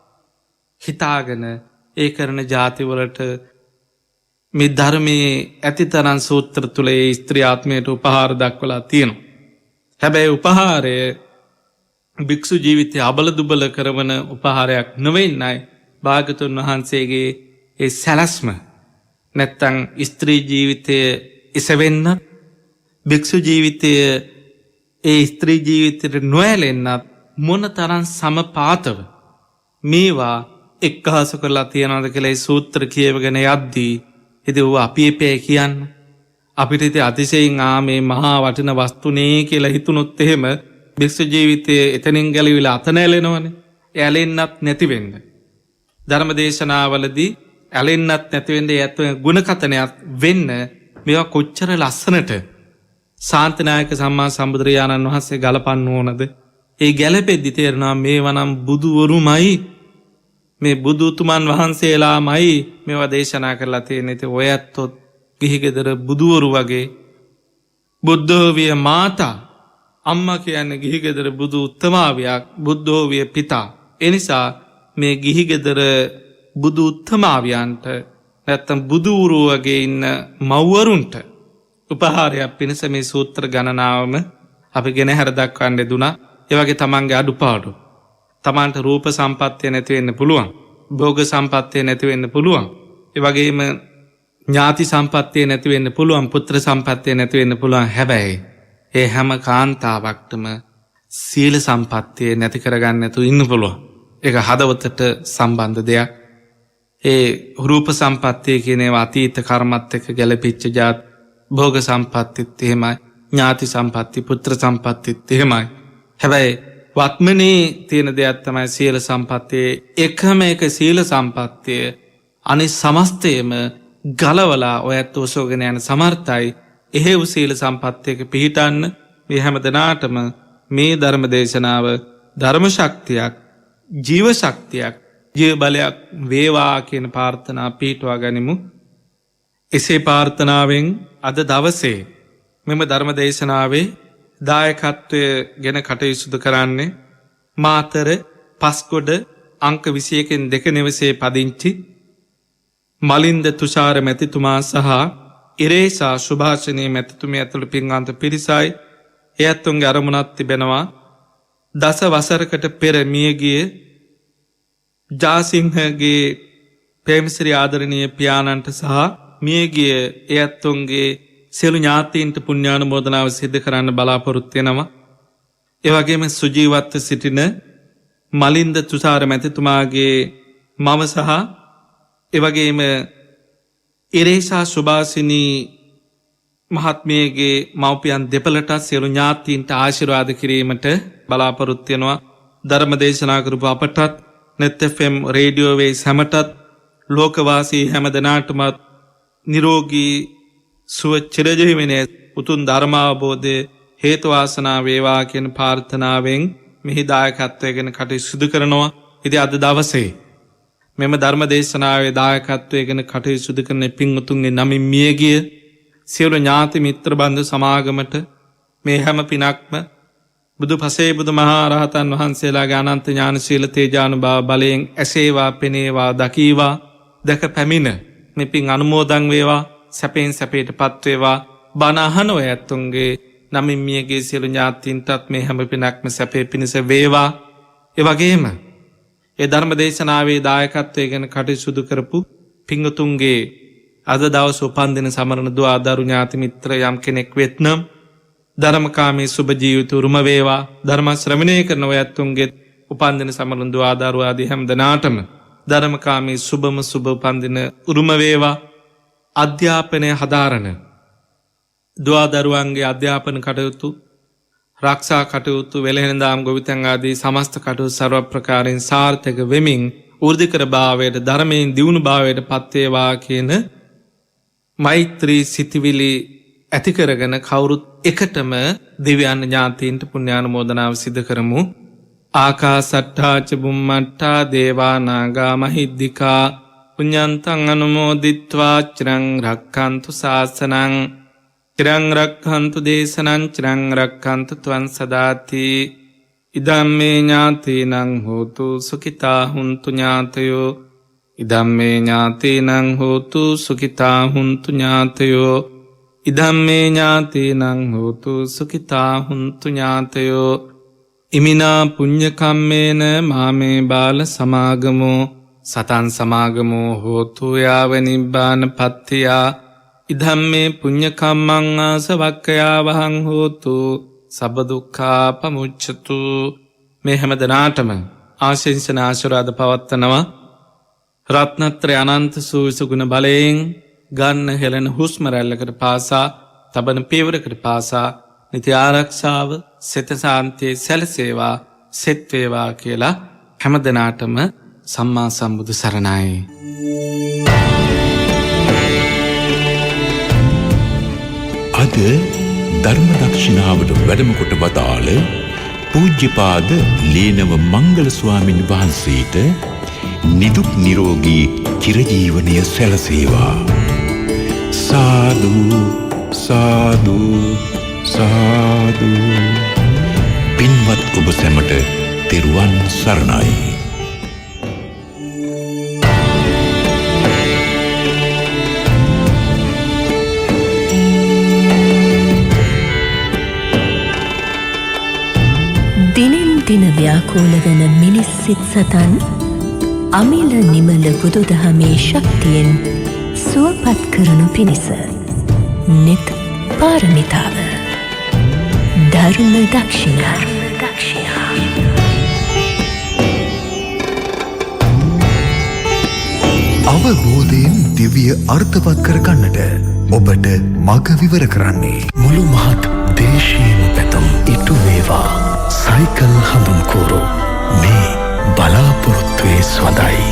හිතාගෙන ඒ කරන ಜಾති වලට මේ ධර්මයේ ඇතිතරන් සූත්‍ර තුල ඒ ස්ත්‍රී ආත්මයට උපහාර දක්වලා තියෙනවා. හැබැයි උපහාරය භික්ෂු ජීවිතය අබල දුබල කරවන උපහාරයක් නොවෙන්නයි භාගතුන් වහන්සේගේ ඒ සැලැස්ම නැත්තං ස්ත්‍රී ජීවිතය එසවෙන්න භික්ෂු ජීවිතය ඒ ස්ත්‍රී ජීවිතයට නොඇලෙන්නත් මොන තරන් සමපාතව මේවා එක්කහසු කරලා තියෙනවද කියලා ඒ සූත්‍ර කියවගෙන යද්දී ඉතින් අපි එපේ කියන්න අපිට ඉතින් අතිශයින් මේ මහා වටින වස්තුනේ කියලා හිතුනොත් එහෙම භික්ෂු ජීවිතයේ එතනින් ගැලවිලා අත නැලෙනවනේ. ඇලෙන්නත් නැති වෙන්න. ධර්ම දේශනාවලදී ඇලෙන්නත් නැති වෙන්න යත් ගුණ කතනයක් වෙන්න මේවා කොච්චර ලස්සනට ශාන්තිනායක සම්මා සම්බුදුරජාණන් වහන්සේ ගලපන්න ඕනද? ඒ ගැලපෙද්දි තේරෙනවා මේවනම් බුදුවරුමයි මේ බුදුතුමන් වහන්සේලාමයි මේවා දේශනා කරලා තියෙන්නේ. ඉතින් ඔය ඇත්තොත් ගිහි ගෙදර බුදුවරු වගේ බුද්ධෝවිය මාතා අම්මා කියන්නේ ගිහි ගෙදර බුදු උත්තමාවියක් බුද්ධෝවිය පිතා. ඒ නිසා මේ ගිහි ගෙදර බුදු උත්තමාවියන්ට නැත්තම් බුදුවරු වගේ ඉන්න මව්වරුන්ට උපහාරයක් පිණිස මේ සූත්‍ර ගණනාවම අපි ගෙන හැර දක්වන්න දුනා. ඒ වගේ තමන්ගේ අඩුපාඩු තමන්ට රූප සම්පත්තිය නැති වෙන්න පුළුවන්. භෝග සම්පත්තිය නැති වෙන්න පුළුවන්. ඒ වගේම ඥාති සම්පත්තිය නැති වෙන්න පුළුවන්. පුත්‍ර සම්පත්තිය නැති වෙන්න පුළුවන්. හැබැයි ඒ හැම කාන්තාවක්ටම සීල සම්පත්තිය නැති කරගන්න නැතුව ඉන්න පුළුවන්. ඒක හදවතට සම්බන්ධ දෙයක්. ඒ රූප සම්පත්තිය කියන ඒවා අතීත කර්මත් එක්ක ගැලපිච්ච જાත් භෝග සම්පත්තිත් එහෙමයි. ඥාති සම්පත්ති පුත්‍ර සම්පත්තිත් එහෙමයි. හැබැයි වත්මනේ තියෙන දෙයක් තමයි සීල සම්පත්තියේ එකම එක සීල සම්පත්තිය අනිත් සමස්තයම ගලවලා ඔයත් ඔසෝගෙන යන සමර්ථයි. එහෙව් සීල සම්පත්තියක පිහිටන්න මේ හැම දෙනාටම මේ ධර්ම දේශනාව ධර්ම ශක්තියක් ජීව ශක්තියක් ජීව බලයක් වේවා කියන ප්‍රාර්ථනා පිහිටුවා ගනිමු. එසේ ප්‍රාර්ථනාවෙන් අද දවසේ මෙම ධර්ම දේශනාවේ දායකත්වය ගැන කටයුතු කරන්නේ මාතර පස්කොඩ අංක 21න් 2 නිවසේ පදිංචි මලින්ද තුෂාර මැතිතුමා සහ ඉරේසා සුභාෂිනී මැතිතුමිය ඇතුළු පින්වන්ත පිරිසයි. එයත්තුන්ගේ අරමුණක් තිබෙනවා දස වසරකට පෙර මියගිය ජාසිංහගේ ප්‍රේමසිරි ආදරණීය පියාණන්ට සහ මියගිය එයත්තුන්ගේ සියලු ඥාතීන්ට පුණ්‍යානුමෝදනාව සිදු කරන්න බලාපොරොත්තු වෙනවා. ඒ වගේම සුජීවත්ව සිටින මලින්ද තුෂාර මැතිතුමාගේ මව සහ ඒ වගේම ඉරේසා සුභාසිනී මහත්මියගේ මව්පියන් දෙපළට සියලු ඥාතීන්ට ආශිර්වාද කිරීමට බලාපොරොත්තු වෙනවා. ධර්ම දේශනා කරපු අපටත් net fm රේඩියෝ වේ හැමතත් ලෝකවාසී හැම දෙනාටම නිරෝගී සුව චිරජීවනයේ උතුම් ධර්මාවබෝධය හේතු වාසනා වේවා කියන ප්‍රාර්ථනාවෙන් මෙහි දායකත්වයෙන් කටයුතු කරනවා. ඉතින් අද දවසේ මෙම ධර්ම දේශනාවේ දායකත්වයෙන් කටයුතු කරන පින්වතුන්ගේ නමින් මියගිය සියලු ඥාති මිත්‍ර බන්ධු සමාගමට මේ හැම පිනක්ම බුදු පසේ බුදු මහා රහතන් වහන්සේලාගේ අනන්ත ඥාන ශීල තේජානුභාව බලයෙන් ඇසේවා පෙනේවා දකීවා දැක පැමිණ මේ පින් අනුමෝදන් වේවා. සැපෙන් සැපයට පත් වේවා. බණ අහන ඔය ඇත්තුන්ගේ නමින් මියගේ සියලු ඥාතීන්ටත් මේ හැම පිනක්ම සැපේ පිණිස වේවා. ඒ වගේම ඒ ධර්ම දේශනාවේ දායකත්වයෙන් කටයුතු කරපු පින්වතුන්ගේ අද දවස් උපන්දින සමරන දුවා දරු ඥාති මිත්‍ර යම් කෙනෙක් වෙත්නම් ධර්මකාමී සුබ ජීවිත උරුම වේවා. ධර්ම ශ්‍රවණය කරන ඔය ඇත්තුන්ගේ උපන්දින සමරන දුවා දරු ආදී හැම දෙනාටම ධර්මකාමී සුබම සුබ උපන්දින උරුම වේවා. අධ්‍යාපනය හදාරන දුවා දරුවන්ගේ අධ්‍යාපන කටයුතු රක්ෂා කටයුතු වෙළහෙළඳාම් ගොවිතැන් ආදී සමස්ත කටයුතු සර්ව ප්‍රකාරයෙන් සාර්ථක වෙමින් ඌර්ධිකර භාවයට ධර්මයෙන් දියුණු භාවයට පත් වේවා කියන මෛත්‍රී සිතිවිලි ඇති කරගෙන කවුරුත් එකටම දිව්‍යන් ඥාතීන්ට පුණ්‍යානුමෝදනාව සිදු කරමු. ආකාසට්ඨා ච බුම්මට්ඨා දේවා නාග මහිද්దికා පුඤ්ඤන්තං අනුමෝදිත්වා චිරං රක්ඛන්තු ශාසනං චිරං රක්ඛන්තු දේශනං චිරං රක්ඛන්තු ත්වං සදාති. ඉදම්මේ ඥාතීනං හෝතු සුඛිතා හුන්තු ඥාතයෝ. ඉදම්මේ ඥාතීනං හෝතු සුඛිතා හුන්තු ඥාතයෝ. ඉදම්මේ ඥාතීනං හෝතු සුඛිතා හුන්තු ඥාතයෝ. ඉමිනා පුඤ්ඤ කම්මේන මාමේ බාල සමාගමෝ සතන් සමාගමෝ හෝතු යාව නිබ්බාන පත්තියා. ඉදම්මේ පුඤ්ඤ කම්මං ආසවක්ඛයා වහං හෝතු සබ්බ දුක්ඛා පමුච්ඡතු. මේ හැම දිනාටම ආශිංසන ආශිර්වාද පවත්වනවා. රත්නත්‍රය අනන්ත සූවිසි ගුණ බලයෙන් ගන්න හෙළන හුස්ම රැල්ලකට පාසා තබන පියවරකට පාසා නිති ආරක්ෂාව සිත සාන්තිය සැලසේවා සෙත් වේවා කියලා හැම දිනාටම සම්මා සම්බුදු සරණයි. අද ධර්ම දක්ෂිනාවට වැඩම කොට වදාළ පූජ්‍යපාද ලේනව මංගල ස්වාමින් වහන්සේට නිදුක් නිරෝගී චිරජීවනය සැලසේවා. සාදු සාදු සාදු. පින්වත් ඔබ සැමට තෙරුවන් සරණයි. දිනෙන් දින ව්‍යාකූල වන මිනිස් සිත් සතන් අමිල නිමල බුදුදහමේ ශක්තියෙන් සුවපත් කරනු පිණිස නිත් පාරමිතාව ධර්ම දක්ෂිනා. අවබෝධයෙන් දිව්‍ය අර්ථවත් කර ගන්නට ඔබට මඟ විවර කරන්නේ මුළු මහත් දේශීය පැතුම් ඉටු වේවා. සයිකල් හඳුන්කෝරු මේ බලාපොරොත්තුවේ ස්වදයි.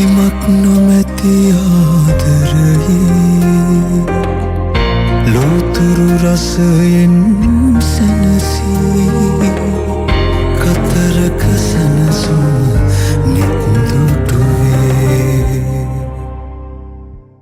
එමක් නොමැති ආදරයේ ලෝතුරු රසයෙන් සැනසී කතරක සැන